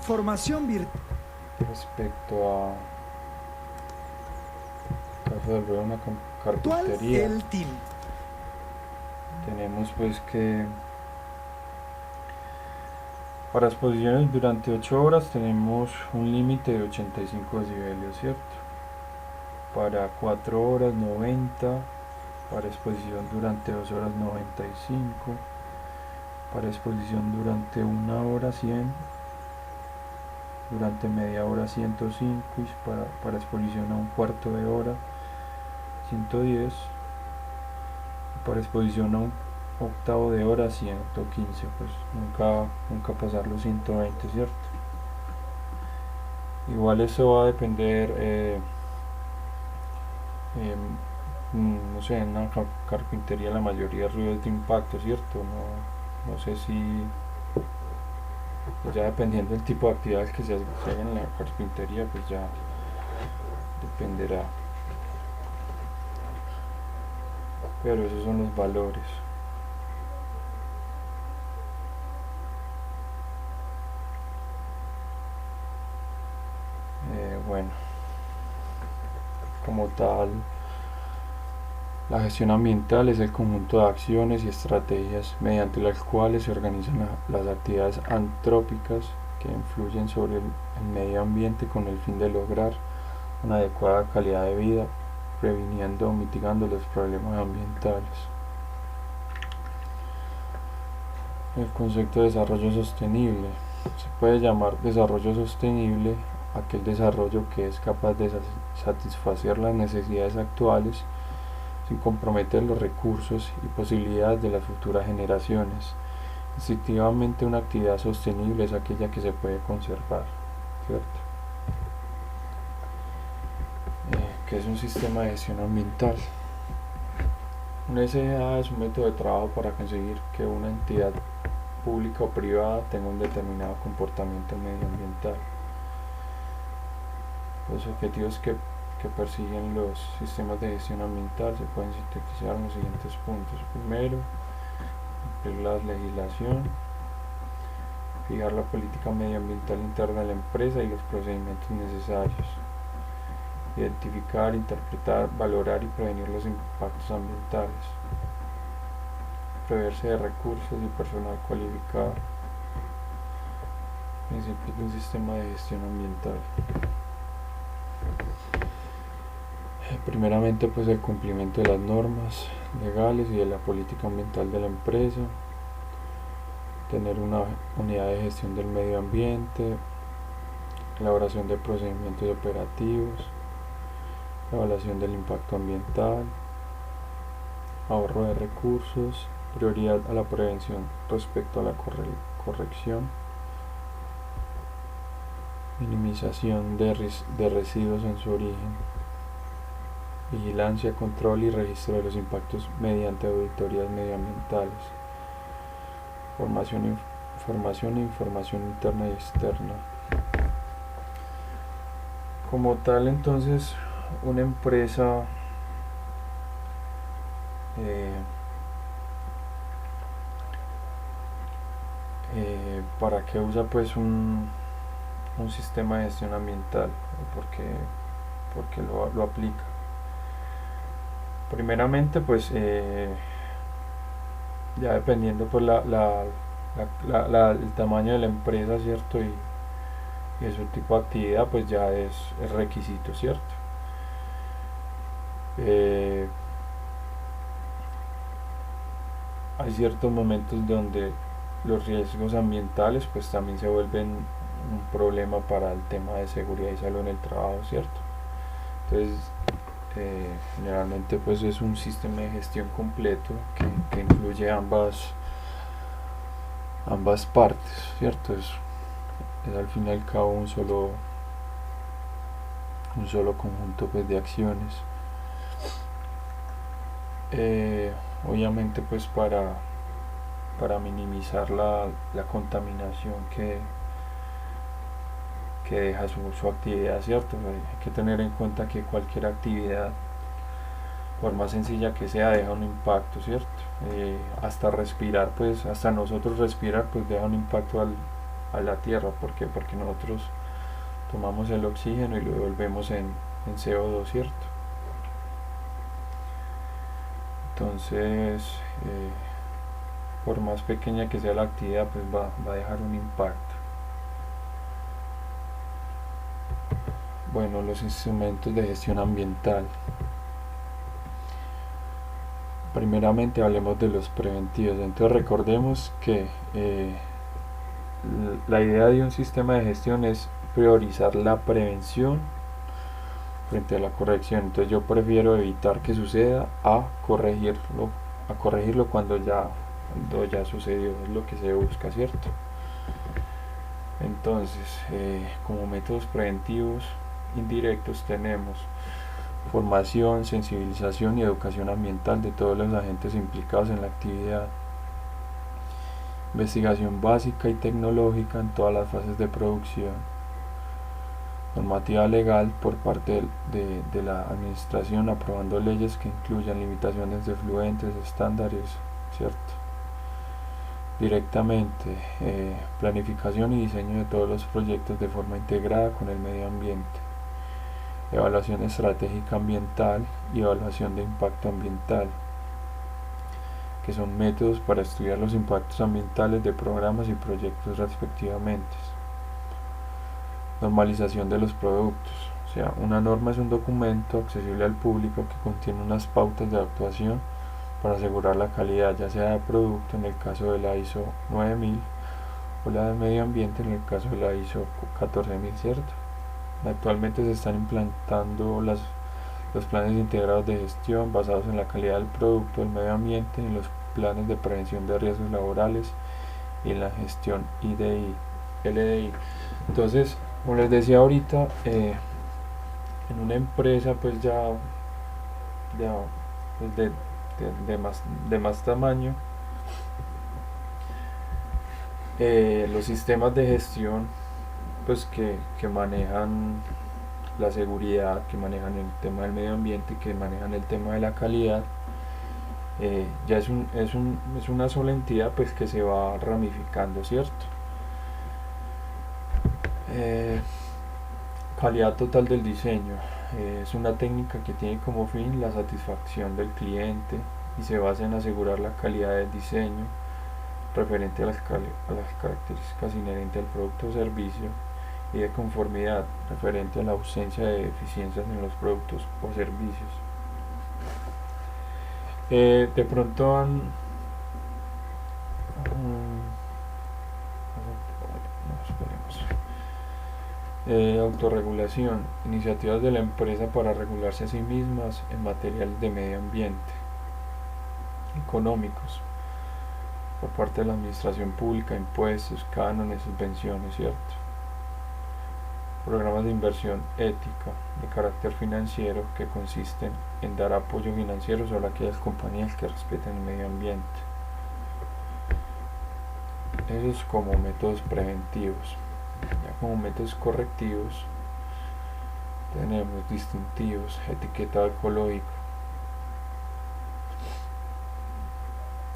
Formación virtual. respecto a caso de volver a una carpintería, El team. tenemos pues que para exposiciones durante 8 horas tenemos un límite de 85 decibelios, ¿cierto? Para 4 horas 90, para exposición durante 2 horas 95, para exposición durante 1 hora 100, durante media hora 105 y para exposición a un cuarto de hora 110, y para exposición a un octavo de hora 115, pues nunca pasar los 120, ¿cierto? Igual eso va a depender, no sé, en una carpintería la mayoría de ruidos de impacto, ¿cierto? No sé si pues ya dependiendo del tipo de actividades que se hagan en la carpintería, pues ya dependerá, pero esos son los valores. Bueno, como tal, la gestión ambiental es el conjunto de acciones y estrategias mediante las cuales se organizan las actividades antrópicas que influyen sobre el medio ambiente con el fin de lograr una adecuada calidad de vida, previniendo o mitigando los problemas ambientales. El concepto de desarrollo sostenible. Se puede llamar desarrollo sostenible aquel desarrollo que es capaz de satisfacer las necesidades actuales sin comprometer los recursos y posibilidades de las futuras generaciones. Instintivamente una actividad sostenible es aquella que se puede conservar, ¿cierto? ¿Qué es un sistema de gestión ambiental? Un SGA es un método de trabajo para conseguir que una entidad pública o privada tenga un determinado comportamiento medioambiental. Los objetivos que persiguen los sistemas de gestión ambiental se pueden sintetizar en los siguientes puntos. Primero, cumplir la legislación, fijar la política medioambiental interna de la empresa y los procedimientos necesarios, identificar, interpretar, valorar y prevenir los impactos ambientales, proveerse de recursos y personal cualificado. Principios de un sistema de gestión ambiental. Primeramente pues el cumplimiento de las normas legales y de la política ambiental de la empresa, tener una unidad de gestión del medio ambiente, elaboración de procedimientos operativos, evaluación del impacto ambiental, ahorro de recursos, prioridad a la prevención respecto a la corrección, minimización de residuos en su origen, vigilancia, control y registro de los impactos mediante auditorías medioambientales, formación e información interna y externa. Como tal, entonces, una empresa ¿para qué usa pues un sistema de gestión ambiental? Porque lo aplica. Primeramente pues ya dependiendo pues el tamaño de la empresa, cierto, y de su tipo de actividad, pues ya es requisito, cierto. Hay ciertos momentos donde los riesgos ambientales pues también se vuelven un problema para el tema de seguridad y salud en el trabajo, cierto. Entonces generalmente pues es un sistema de gestión completo que incluye ambas partes, cierto. Es al fin y al cabo un solo conjunto pues de acciones. Obviamente pues para minimizar la contaminación que deja su actividad, cierto. Hay que tener en cuenta que cualquier actividad, por más sencilla que sea, deja un impacto, cierto. hasta respirar, pues hasta nosotros respirar, pues deja un impacto a la tierra. ¿Por qué? Porque nosotros tomamos el oxígeno y lo devolvemos en CO2, ¿cierto? Entonces, por más pequeña que sea la actividad, pues va a dejar un impacto. Bueno, los instrumentos de gestión ambiental. Primeramente hablemos de los preventivos. Entonces recordemos que la idea de un sistema de gestión es priorizar la prevención frente a la corrección. Entonces yo prefiero evitar que suceda a corregirlo cuando ya sucedió. Es lo que se busca, ¿cierto? Entonces, como métodos preventivos indirectos tenemos formación, sensibilización y educación ambiental de todos los agentes implicados en la actividad, investigación básica y tecnológica en todas las fases de producción, normativa legal por parte de la administración, aprobando leyes que incluyan limitaciones de efluentes, estándares, ¿cierto? Directamente, planificación y diseño de todos los proyectos de forma integrada con el medio ambiente, evaluación estratégica ambiental y evaluación de impacto ambiental, que son métodos para estudiar los impactos ambientales de programas y proyectos respectivamente. Normalización de los productos, o sea, una norma es un documento accesible al público que contiene unas pautas de actuación para asegurar la calidad, ya sea de producto en el caso de la ISO 9000 o la de medio ambiente en el caso de la ISO 14000, ¿cierto? Actualmente se están implantando los planes integrados de gestión basados en la calidad del producto, el medio ambiente, en los planes de prevención de riesgos laborales y en la gestión LDI. Entonces, como les decía ahorita, en una empresa pues pues de más tamaño, los sistemas de gestión pues que manejan la seguridad, que manejan el tema del medio ambiente, que manejan el tema de la calidad, ya es una sola entidad pues que se va ramificando, ¿cierto? Calidad total del diseño, es una técnica que tiene como fin la satisfacción del cliente y se basa en asegurar la calidad del diseño referente a las características inherentes al producto o servicio y de conformidad referente a la ausencia de deficiencias en los productos o servicios. De pronto autorregulación, iniciativas de la empresa para regularse a sí mismas en materiales de medio ambiente, económicos, por parte de la administración pública, impuestos, cánones, subvenciones, ¿cierto? Programas de inversión ética de carácter financiero que consisten en dar apoyo financiero solo a aquellas compañías que respeten el medio ambiente. Eso es como métodos preventivos. Ya como métodos correctivos tenemos distintivos, etiquetado ecológico.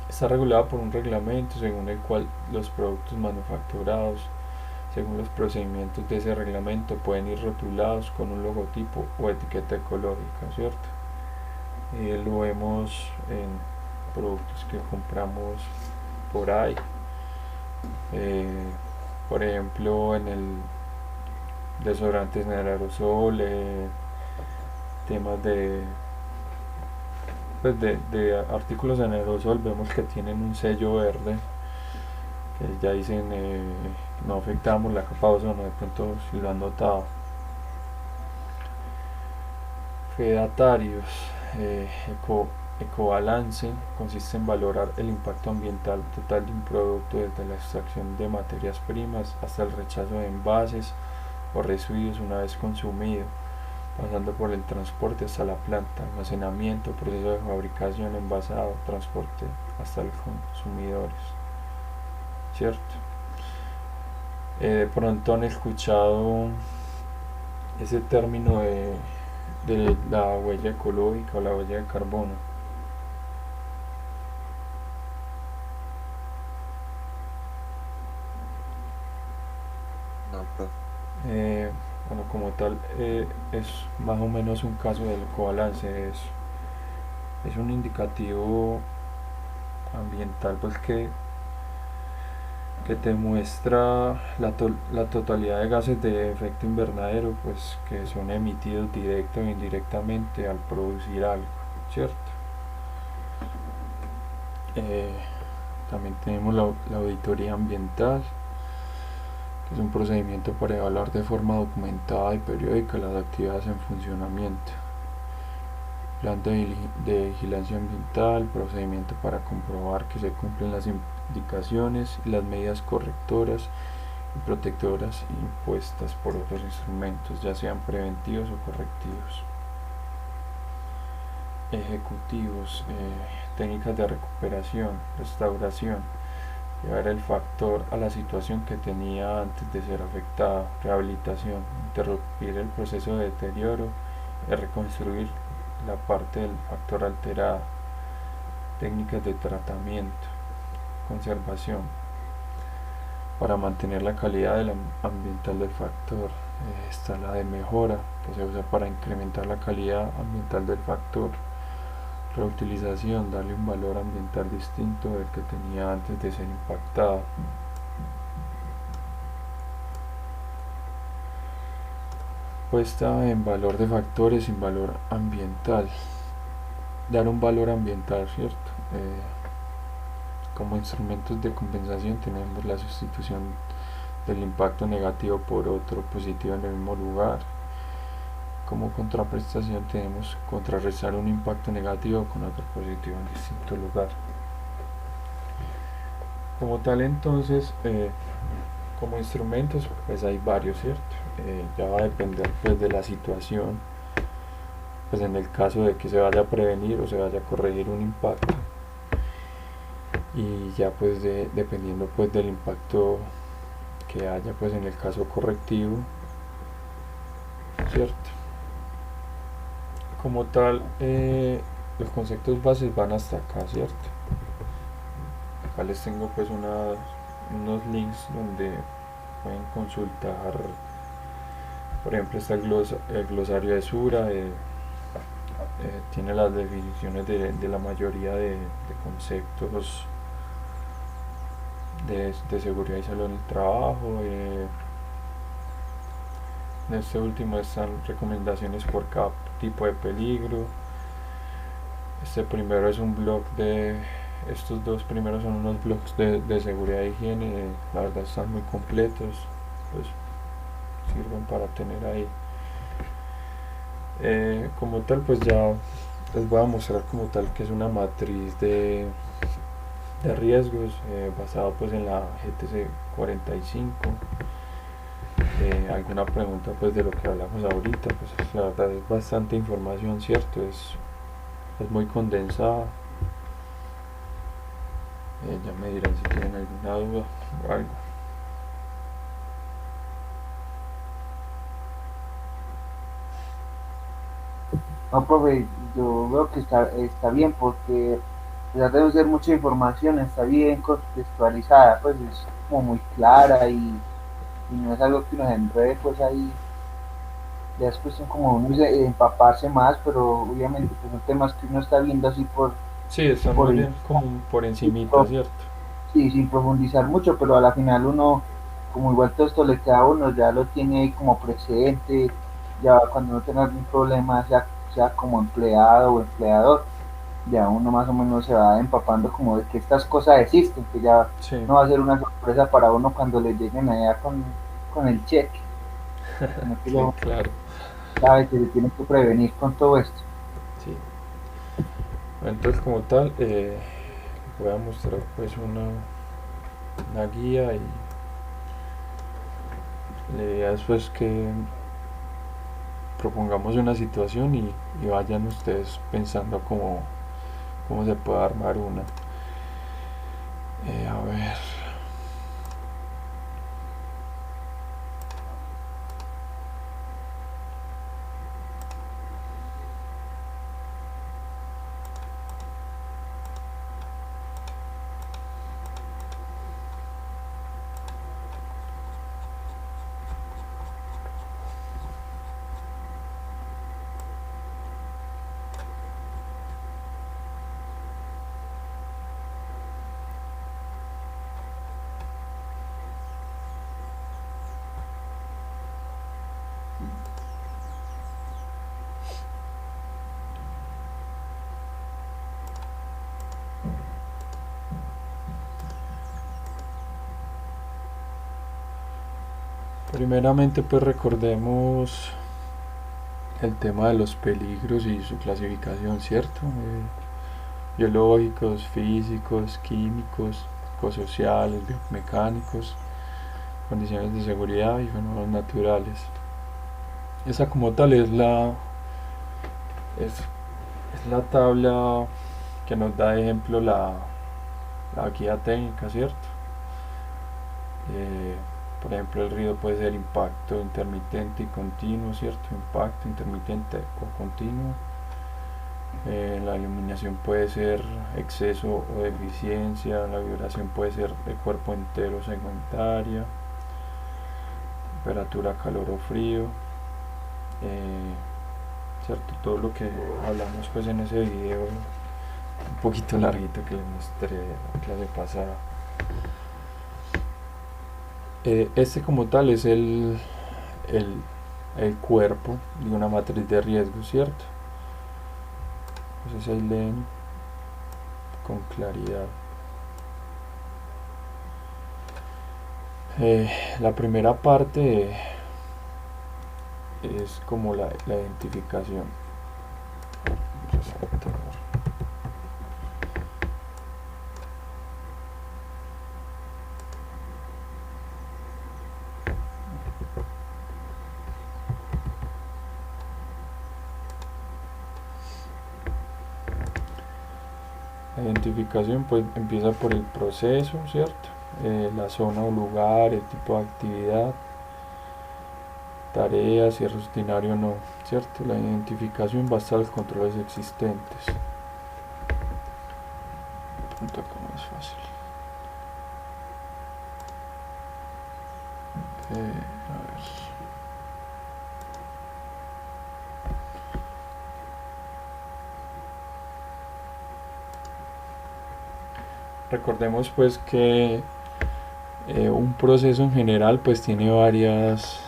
Está regulado por un reglamento según el cual los productos manufacturados según los procedimientos de ese reglamento pueden ir rotulados con un logotipo o etiqueta ecológica, ¿cierto? Lo vemos en productos que compramos por ahí, por ejemplo en el desodorantes en el aerosol, temas pues de artículos en aerosol, vemos que tienen un sello verde que ya dicen no afectamos la capa de ozono, de pronto si lo han notado. Fedatarios, ecobalance consiste en valorar el impacto ambiental total de un producto desde la extracción de materias primas hasta el rechazo de envases o residuos una vez consumido, pasando por el transporte hasta la planta, almacenamiento, proceso de fabricación, envasado, transporte hasta los consumidores, ¿cierto? De pronto han escuchado ese término de la huella ecológica o la huella de carbono. como tal, es más o menos un caso del cobalance, es un indicativo ambiental pues que te muestra la totalidad de gases de efecto invernadero pues que son emitidos directa o indirectamente al producir algo, ¿cierto? Eh, También tenemos la auditoría ambiental, que es un procedimiento para evaluar de forma documentada y periódica las actividades en funcionamiento. Plan de vigilancia ambiental, procedimiento para comprobar que se cumplen las indicaciones y las medidas correctoras y protectoras impuestas por otros instrumentos, ya sean preventivos o correctivos. Ejecutivos, técnicas de recuperación, restauración, llevar el factor a la situación que tenía antes de ser afectada, rehabilitación, interrumpir el proceso de deterioro y reconstruir la parte del factor alterada, técnicas de tratamiento, conservación, para mantener la calidad ambiental del factor. Está la de mejora, que se usa para incrementar la calidad ambiental del factor. Reutilización, darle un valor ambiental distinto del que tenía antes de ser impactado. Puesta en valor de factores sin valor ambiental. Dar un valor ambiental, ¿cierto? Como instrumentos de compensación tenemos la sustitución del impacto negativo por otro positivo en el mismo lugar. Como contraprestación tenemos contrarrestar un impacto negativo con otro positivo en distinto lugar. Como tal, entonces, como instrumentos pues hay varios, ¿cierto? Ya va a depender pues de la situación, pues en el caso de que se vaya a prevenir o se vaya a corregir un impacto, y ya pues dependiendo pues del impacto que haya pues en el caso correctivo, ¿cierto? Como tal, los conceptos bases van hasta acá, ¿cierto? Acá les tengo pues unos links donde pueden consultar. Por ejemplo, está el glosario de Sura, tiene las definiciones de la mayoría de conceptos de seguridad y salud en el trabajo. En este último están recomendaciones por cada tipo de peligro. Este primero es un blog estos dos primeros son unos blogs de seguridad e higiene, la verdad están muy completos, pues sirven para tener ahí. Como tal, pues ya les voy a mostrar como tal que es una matriz de riesgos, basado pues en la GTC 45. Alguna pregunta pues de lo que hablamos ahorita, pues la verdad es bastante información, cierto, es muy condensada. Ya me dirán si tienen alguna duda o algo. No, profe, yo veo que está bien porque ya debe ser mucha información, está bien contextualizada, pues es como muy clara y no es algo que nos enrede, pues ahí ya es cuestión como uno de empaparse más, pero obviamente pues son temas que uno está viendo así Sí, están por más el, bien como por encimita, ¿cierto? sí, sin profundizar mucho, pero a la final uno, como igual todo esto le queda a uno, ya lo tiene ahí como presente, ya cuando no tenga algún problema, sea como empleado o empleador, ya uno más o menos se va empapando como de que estas cosas existen, que ya Sí, no va a ser una sorpresa para uno cuando le lleguen allá con el cheque, sino que ya sí, uno claro. sabe que se tiene que prevenir con todo esto. Sí. Entonces como tal, voy a mostrar pues una guía, y la idea es pues que propongamos una situación y vayan ustedes pensando cómo se puede armar una. A ver. Primeramente pues recordemos el tema de los peligros y su clasificación, ¿cierto? Biológicos, físicos, químicos, psicosociales, biomecánicos, condiciones de seguridad y fenómenos naturales. Esa como tal es la tabla que nos da de ejemplo la guía técnica, ¿cierto? Por ejemplo, el ruido puede ser impacto intermitente y continuo, ¿cierto? Impacto intermitente o continuo. La iluminación puede ser exceso o deficiencia, la vibración puede ser de cuerpo entero o segmentaria, temperatura, calor o frío, ¿cierto? Todo lo que hablamos pues en ese video un poquito larguito que les mostré en la clase pasada. Este como tal es el cuerpo de una matriz de riesgo, ¿cierto? Entonces ahí leen con claridad. La primera parte es como la identificación. La identificación pues empieza por el proceso, ¿cierto? La zona o lugar, el tipo de actividad, tareas, si es rutinario o no, ¿cierto? La identificación va a estar los controles existentes. Punto acá más fácil. A ver. Recordemos pues que un proceso en general pues tiene varias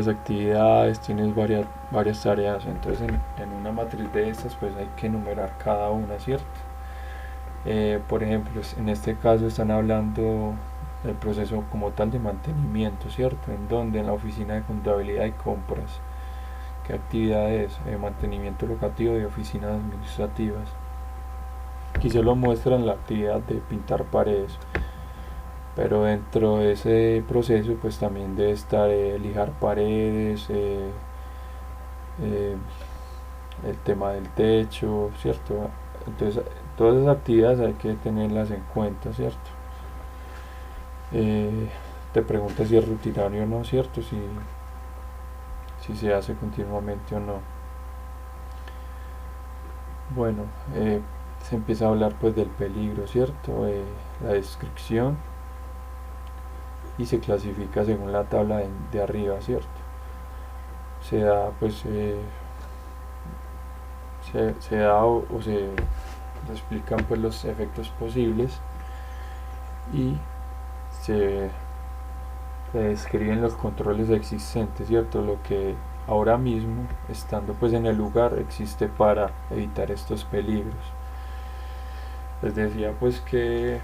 actividades, tiene varias tareas. Entonces en una matriz de estas pues hay que enumerar cada una, ¿cierto? Por ejemplo, en este caso están hablando del proceso como tal de mantenimiento, ¿cierto? En donde en la oficina de contabilidad y compras, ¿qué actividades? Mantenimiento locativo de oficinas administrativas. Aquí se lo muestran la actividad de pintar paredes, pero dentro de ese proceso pues también debe estar lijar paredes, el tema del techo, ¿cierto? Entonces todas esas actividades hay que tenerlas en cuenta, ¿cierto? Te preguntas si es rutinario o no, ¿cierto? Si se hace continuamente o no. Bueno, se empieza a hablar pues del peligro, ¿cierto? La descripción, y se clasifica según la tabla de arriba, ¿cierto? Se da pues se da o se explican pues los efectos posibles y se describen los controles existentes, ¿cierto? Lo que ahora mismo, estando pues en el lugar, existe para evitar estos peligros. Les decía pues que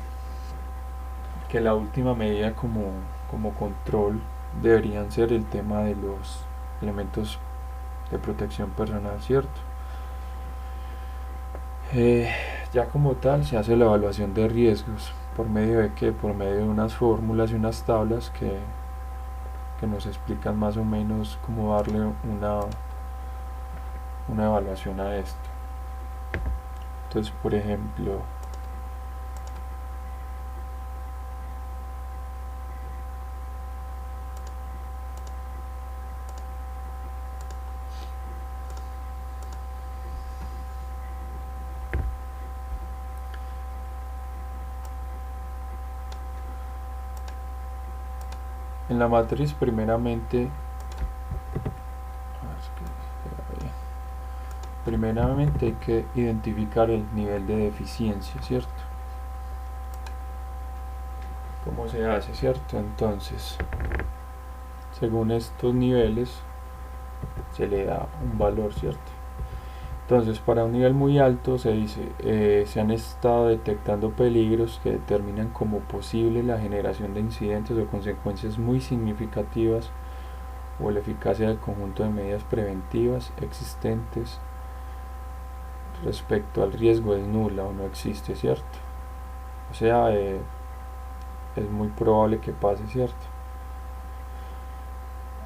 la última medida como control deberían ser el tema de los elementos de protección personal, ¿cierto? Ya como tal se hace la evaluación de riesgos. ¿Por medio de qué? Por medio de unas fórmulas y unas tablas que nos explican más o menos cómo darle una evaluación a esto. Entonces, por ejemplo, en la matriz primeramente hay que identificar el nivel de deficiencia, ¿cierto? ¿Cómo se hace, cierto? Entonces, según estos niveles se le da un valor, ¿cierto? Entonces, para un nivel muy alto se dice, se han estado detectando peligros que determinan como posible la generación de incidentes o consecuencias muy significativas, o la eficacia del conjunto de medidas preventivas existentes respecto al riesgo es nula o no existe, ¿cierto? O sea, es muy probable que pase, ¿cierto?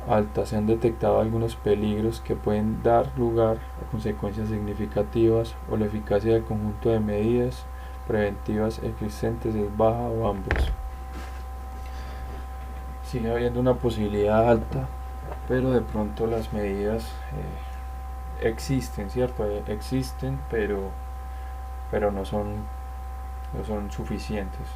Alta, se han detectado algunos peligros que pueden dar lugar a consecuencias significativas, o la eficacia del conjunto de medidas preventivas existentes es baja o ambos. Sigue habiendo una posibilidad alta, pero de pronto las medidas existen, ¿cierto? Existen, pero no son suficientes.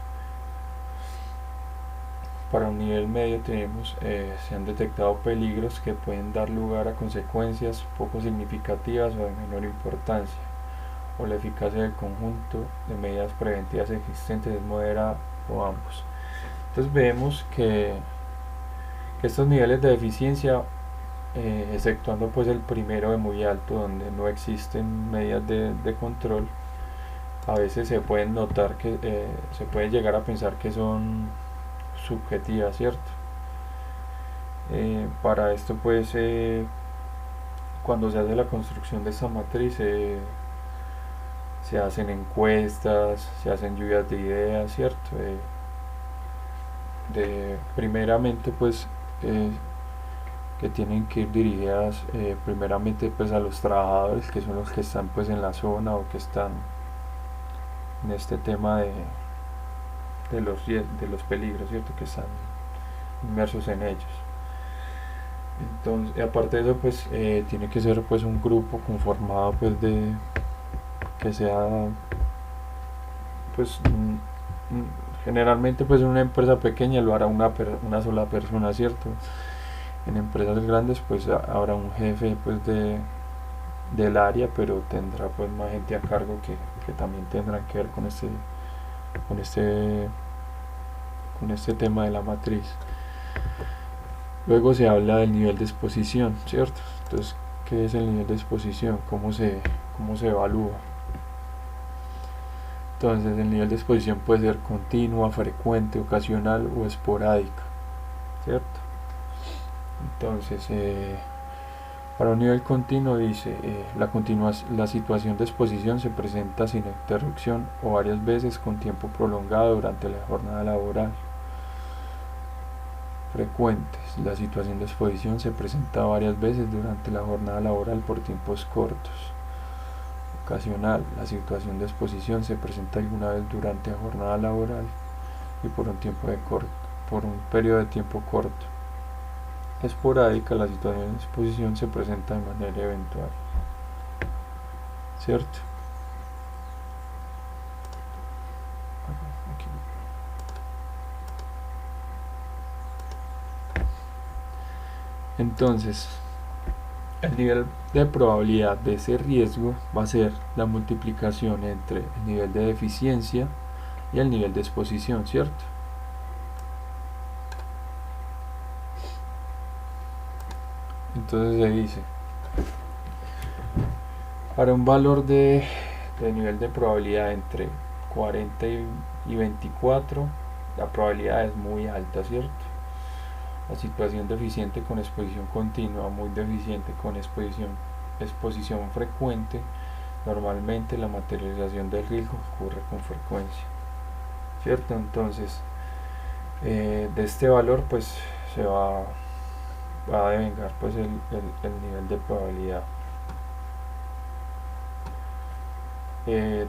Para un nivel medio tenemos, se han detectado peligros que pueden dar lugar a consecuencias poco significativas o de menor importancia, o la eficacia del conjunto de medidas preventivas existentes es moderada o ambos. Entonces vemos que estos niveles de eficiencia, exceptuando pues el primero de muy alto, donde no existen medidas de control, a veces se pueden notar que se puede llegar a pensar que son subjetivas, ¿cierto? Para esto pues cuando se hace la construcción de esta matriz, se hacen encuestas, se hacen lluvias de ideas, ¿cierto? Primeramente pues que tienen que ir dirigidas primeramente pues a los trabajadores, que son los que están pues en la zona o que están en este tema de los peligros, ¿cierto? Que están inmersos en ellos. Entonces, aparte de eso, pues tiene que ser pues un grupo conformado pues de que sea pues generalmente pues en una empresa pequeña lo hará una sola persona, ¿cierto? En empresas grandes pues habrá un jefe pues del área, pero tendrá pues más gente a cargo que también tendrán que ver con este tema de la matriz. Luego se habla del nivel de exposición, ¿cierto? Entonces, ¿qué es el nivel de exposición? ¿Cómo se evalúa? Entonces, el nivel de exposición puede ser continua, frecuente, ocasional o esporádica, ¿cierto? Entonces, para un nivel continuo dice, la situación de exposición se presenta sin interrupción o varias veces con tiempo prolongado durante la jornada laboral. Frecuentes, la situación de exposición se presenta varias veces durante la jornada laboral por tiempos cortos. Ocasional, la situación de exposición se presenta alguna vez durante la jornada laboral y por un periodo de tiempo corto. Esporádica, la situación de exposición se presenta de manera eventual, ¿cierto? Entonces, el nivel de probabilidad de ese riesgo va a ser la multiplicación entre el nivel de eficiencia y el nivel de exposición, ¿cierto? Entonces se dice, para un valor de nivel de probabilidad entre 40 y 24, la probabilidad es muy alta, ¿cierto? La situación deficiente con exposición continua, muy deficiente con exposición frecuente, normalmente la materialización del riesgo ocurre con frecuencia, ¿cierto? Entonces, de este valor pues se va a devengar pues el nivel de probabilidad.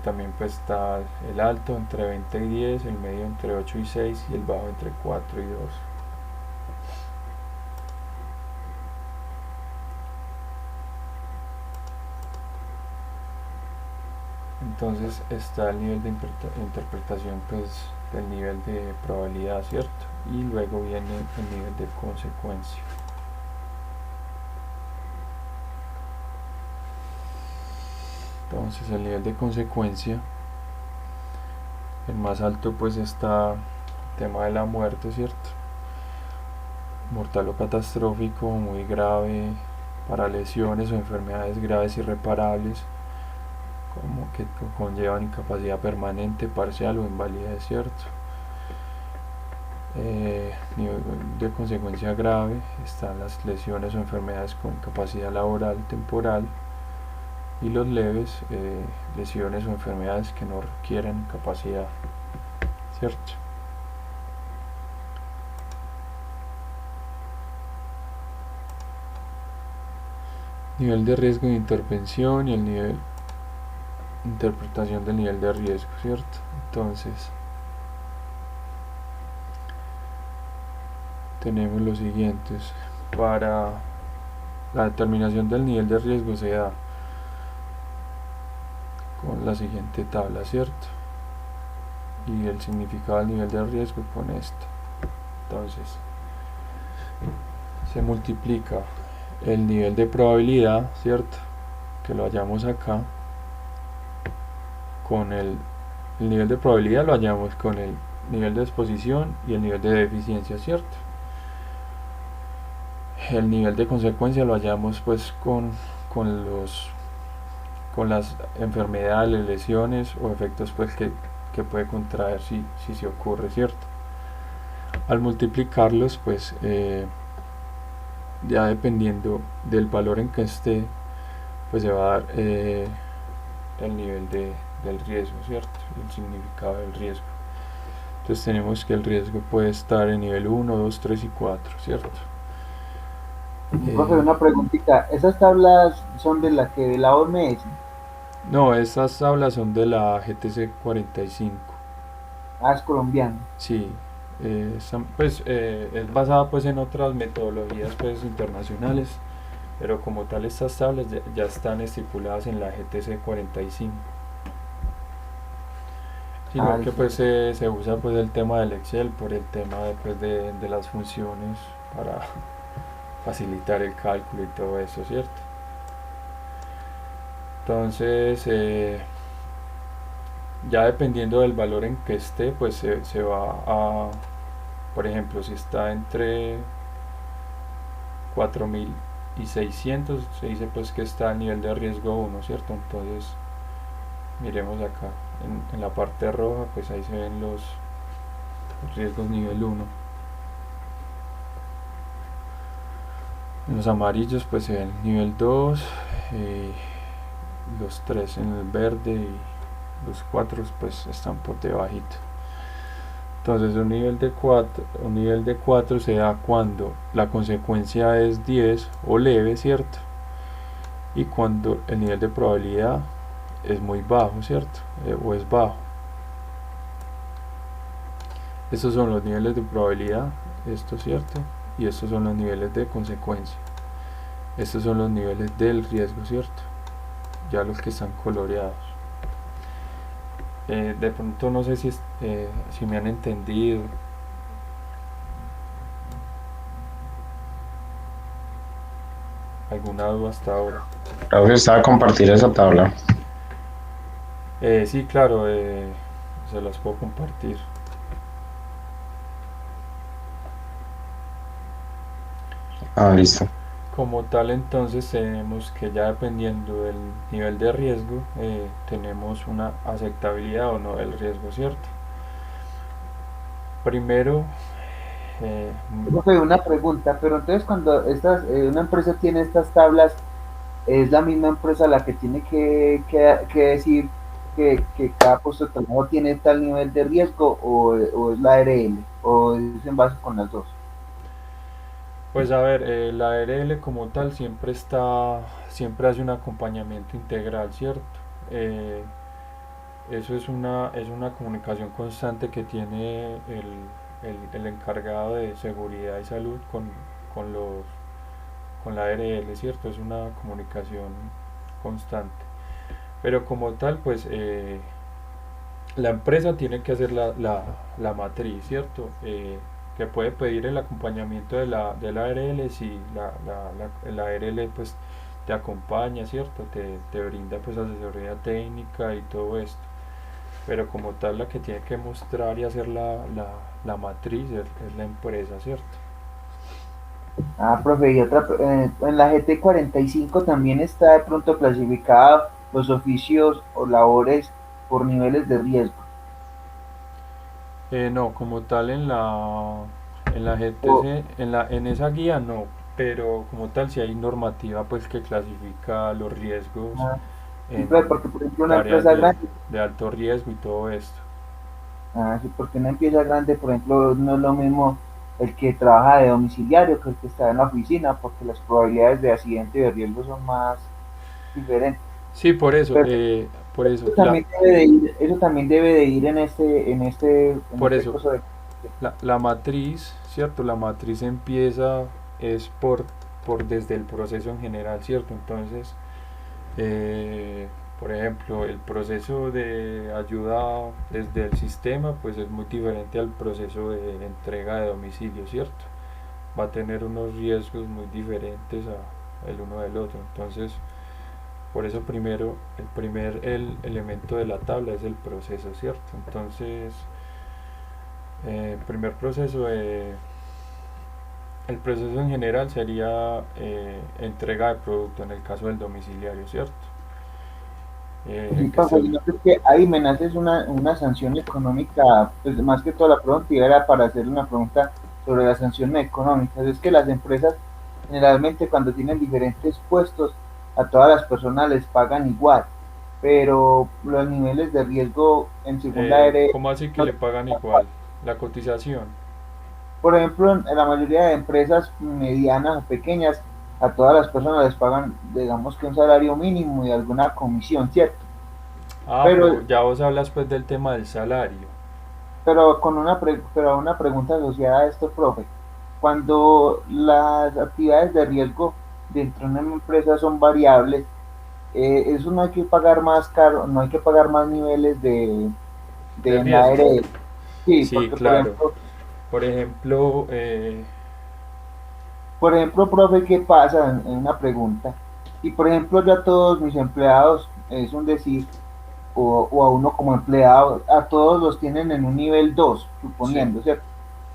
También pues está el alto entre 20 y 10, el medio entre 8 y 6 y el bajo entre 4 y 2. Entonces está el nivel de interpretación pues del nivel de probabilidad, ¿cierto? Y luego viene el nivel de consecuencia. Entonces el nivel de consecuencia, el más alto pues está el tema de la muerte, ¿cierto? Mortal o catastrófico, muy grave, para lesiones o enfermedades graves irreparables, como que conllevan incapacidad permanente, parcial o invalidez, ¿cierto? Nivel de consecuencia grave están las lesiones o enfermedades con incapacidad laboral temporal, y los leves, lesiones o enfermedades que no requieren capacidad, ¿cierto? Nivel de riesgo de intervención y el nivel de interpretación del nivel de riesgo, ¿cierto? Entonces tenemos los siguientes. Para la determinación del nivel de riesgo se da con la siguiente tabla, ¿cierto? Y el significado del nivel de riesgo con esto. Entonces se multiplica el nivel de probabilidad, ¿cierto? Que lo hallamos acá con el nivel de probabilidad lo hallamos con el nivel de exposición y el nivel de deficiencia, ¿cierto? El nivel de consecuencia lo hallamos pues con las enfermedades, lesiones o efectos pues que puede contraer si se ocurre, ¿cierto? Al multiplicarlos pues ya dependiendo del valor en que esté, pues se va a dar el nivel del riesgo, ¿cierto? El significado del riesgo. Entonces tenemos que el riesgo puede estar en nivel 1, 2, 3 y 4, ¿cierto? Profe, una preguntita, ¿esas tablas son de la OMS? No, estas tablas son de la GTC 45. Ah, es colombiano. Sí, pues es basada pues en otras metodologías pues internacionales, pero como tal estas tablas ya están estipuladas en la GTC 45. Sino que pues se usa pues el tema del Excel por el tema pues, de las funciones para facilitar el cálculo y todo eso, ¿cierto? Entonces ya dependiendo del valor en que esté, pues se va a, por ejemplo, si está entre 4600, se dice pues que está a nivel de riesgo 1, ¿cierto? Entonces miremos acá en la parte roja, pues ahí se ven los riesgos nivel 1. En los amarillos pues se ven nivel 2, los 3 en el verde y los 4 pues están por debajito. Entonces un nivel de 4 se da cuando la consecuencia es 10 o leve, ¿cierto? Y cuando el nivel de probabilidad es muy bajo, ¿cierto? O es bajo. Estos son los niveles de probabilidad, esto, ¿cierto? Y estos son los niveles de consecuencia. Estos son los niveles del riesgo, ¿cierto? Ya los que están coloreados. De pronto no sé si me han entendido. ¿Alguna duda hasta ahora? Creo que está a compartir esa tabla. Sí, claro, se las puedo compartir. Ah, listo. Como tal, entonces tenemos que ya dependiendo del nivel de riesgo, tenemos una aceptabilidad o no del riesgo, ¿cierto? Primero, Profe, una pregunta, pero entonces cuando una empresa tiene estas tablas, ¿es la misma empresa la que tiene que decir que cada puesto de trabajo tiene tal nivel de riesgo o es la ARL o es en base con las dos? pues a ver, la ARL como tal siempre hace un acompañamiento integral, ¿cierto? Eso es una comunicación constante que tiene el encargado de seguridad y salud con la ARL, ¿cierto? Es una comunicación constante. Pero como tal, pues la empresa tiene que hacer la matriz, ¿cierto? Que puede pedir el acompañamiento de la ARL si la ARL pues te acompaña, ¿cierto? Te brinda pues asesoría técnica y todo esto. Pero como tal la que tiene que mostrar y hacer la matriz es la empresa, ¿cierto? Ah, profe, y otra, en la GT 45 también está de pronto clasificada los oficios o labores por niveles de riesgo. No, como tal en la O, GTC, en esa guía no, pero como tal si hay normativa pues que clasifica los riesgos ah, sí, en pues, porque por ejemplo una áreas empresa grande, de alto riesgo y todo esto. sí, porque una empresa grande, por ejemplo, no es lo mismo el que trabaja de domiciliario que el que está en la oficina, porque las probabilidades de accidente y de riesgo son más diferentes. Sí, Pero por eso, eso también debe de ir, eso también debe de ir en por este eso, coso de... la matriz, ¿cierto? La matriz empieza es por desde el proceso en general, ¿cierto? Entonces, por ejemplo, el proceso de ayuda desde el sistema pues es muy diferente al proceso de entrega de domicilio, ¿cierto? Va a tener unos riesgos muy diferentes el uno del otro. Entonces, por eso primero, el elemento de la tabla es el proceso, ¿cierto? Entonces, el primer proceso, el proceso en general sería entrega de producto en el caso del domiciliario, ¿cierto? Sí, Que es Pablo, y no creo que ahí me naces una sanción económica, pues más que toda la pregunta era para hacer una pregunta sobre las sanciones económicas. Es que las empresas generalmente cuando tienen diferentes puestos, a todas las personas les pagan igual, pero los niveles de riesgo en segunda ARE, ¿cómo así que no, le pagan igual? La cotización. por ejemplo, en la mayoría de empresas medianas o pequeñas, a todas las personas les pagan, digamos que un salario mínimo y alguna comisión, ¿cierto? Ah, Pero pero ya vos hablas pues del tema del salario. Pero una pregunta asociada a esto, profe. Cuando las actividades de riesgo dentro de una empresa son variables, eso no hay que pagar más caro, no hay que pagar más niveles De de en la riesgo. ARL. Sí, Sí, porque claro. Por ejemplo, por ejemplo, profe, ¿qué pasa en una pregunta? Y por ejemplo, ya todos mis empleados, es un decir, o a uno como empleado, a todos los tienen en un nivel 2 sí. suponiendo, ¿cierto?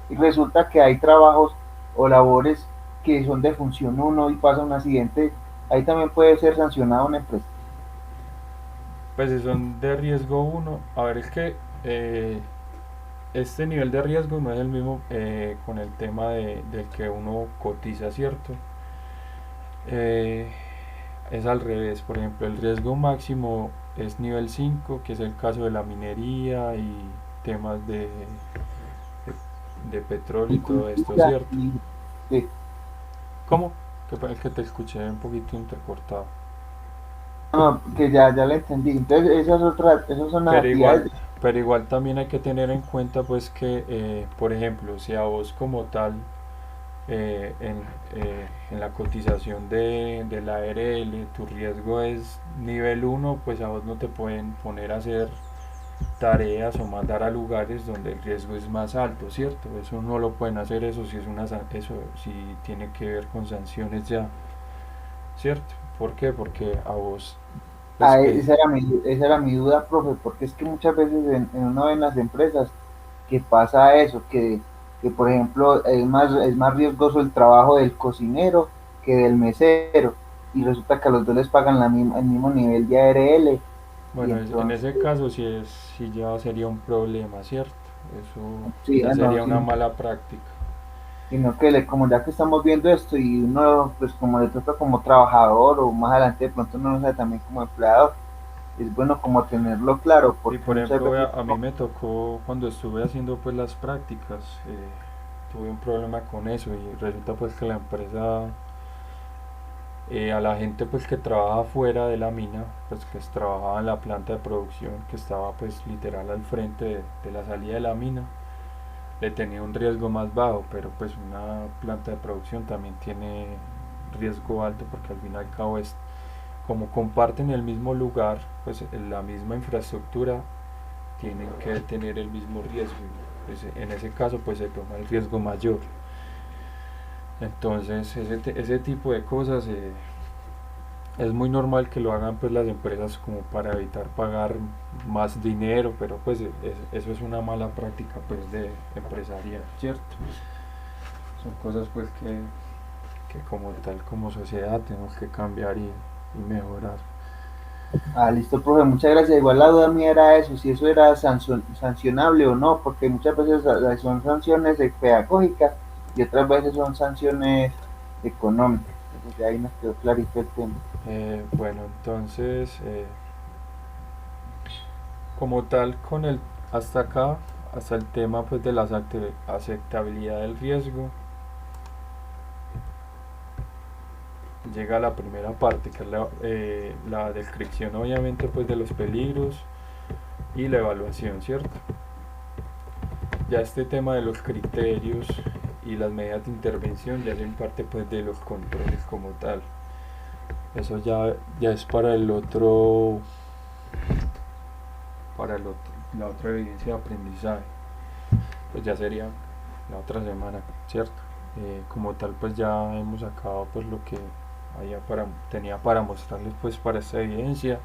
Y resulta que hay trabajos o labores que son de función uno y pasa un accidente, ahí también puede ser sancionada una empresa. Pues si son de riesgo uno, a ver, es que este nivel de riesgo no es el mismo con el tema del que uno cotiza, ¿cierto? Eh, es al revés, por ejemplo, el riesgo máximo es nivel 5 que es el caso de la minería y temas de petróleo Y y todo esto, cultura, ¿cierto? y, sí, ¿Cómo? Es que te escuché un poquito intercortado. no, que ya le entendí. Entonces, esas son las Pero igual, actividades. pero igual también hay que tener en cuenta pues que, por ejemplo, si a vos como tal eh, en, en la cotización de la ARL tu riesgo es nivel uno, pues a vos no te pueden poner a hacer tareas o mandar a lugares donde el riesgo es más alto, ¿cierto? Eso no lo pueden hacer, eso si es eso si tiene que ver con sanciones ya, ¿cierto? ¿Por qué? Porque a vos, pues que Esa era mi duda, profe, porque es que muchas veces en uno ve en las empresas que pasa eso, que por ejemplo es más riesgoso el trabajo del cocinero que del mesero, y resulta que a los dos les pagan el mismo nivel de ARL, y bueno, en entonces, ese caso sí ya sería un problema, ¿cierto? Eso sí, ya no, sería una sí, mala práctica. sino que como ya que estamos viendo esto y uno, pues como le toca como trabajador o más adelante de pronto uno lo sabe también como empleado, es bueno como tenerlo claro, Y porque por muchas ejemplo, veces, a mí me tocó cuando estuve haciendo pues las prácticas, tuve un problema con eso y resulta pues que la empresa, a la gente pues que trabaja fuera de la mina, pues que trabajaba en la planta de producción que estaba pues literal al frente de la salida de la mina, le tenía un riesgo más bajo, pero pues una planta de producción también tiene riesgo alto porque al fin y al cabo es como comparten el mismo lugar, pues la misma infraestructura, tienen que tener el mismo riesgo. Pues, en ese caso pues se toma el riesgo mayor. Entonces ese tipo de cosas es muy normal que lo hagan pues las empresas como para evitar pagar más dinero, pero pues eso es una mala práctica pues de empresarial, ¿cierto? Son cosas pues que como tal como sociedad tenemos que cambiar y mejorar. Ah, listo, profe, muchas gracias. Igual la duda mía era eso, si eso era sancionable o no, porque muchas veces son sanciones pedagógicas y otras veces son sanciones económicas. Entonces ya ahí nos quedó clarito el tema. Bueno, entonces, como tal, hasta acá, hasta el tema pues de la aceptabilidad del riesgo, llega la primera parte, que es la descripción obviamente pues de los peligros y la evaluación, ¿cierto? Ya este tema de los criterios y las medidas de intervención ya hacen parte pues de los controles como tal. Eso ya es la otra evidencia de aprendizaje. Pues ya sería la otra semana, ¿cierto? Como tal pues ya hemos acabado pues lo que tenía para mostrarles pues para esta evidencia.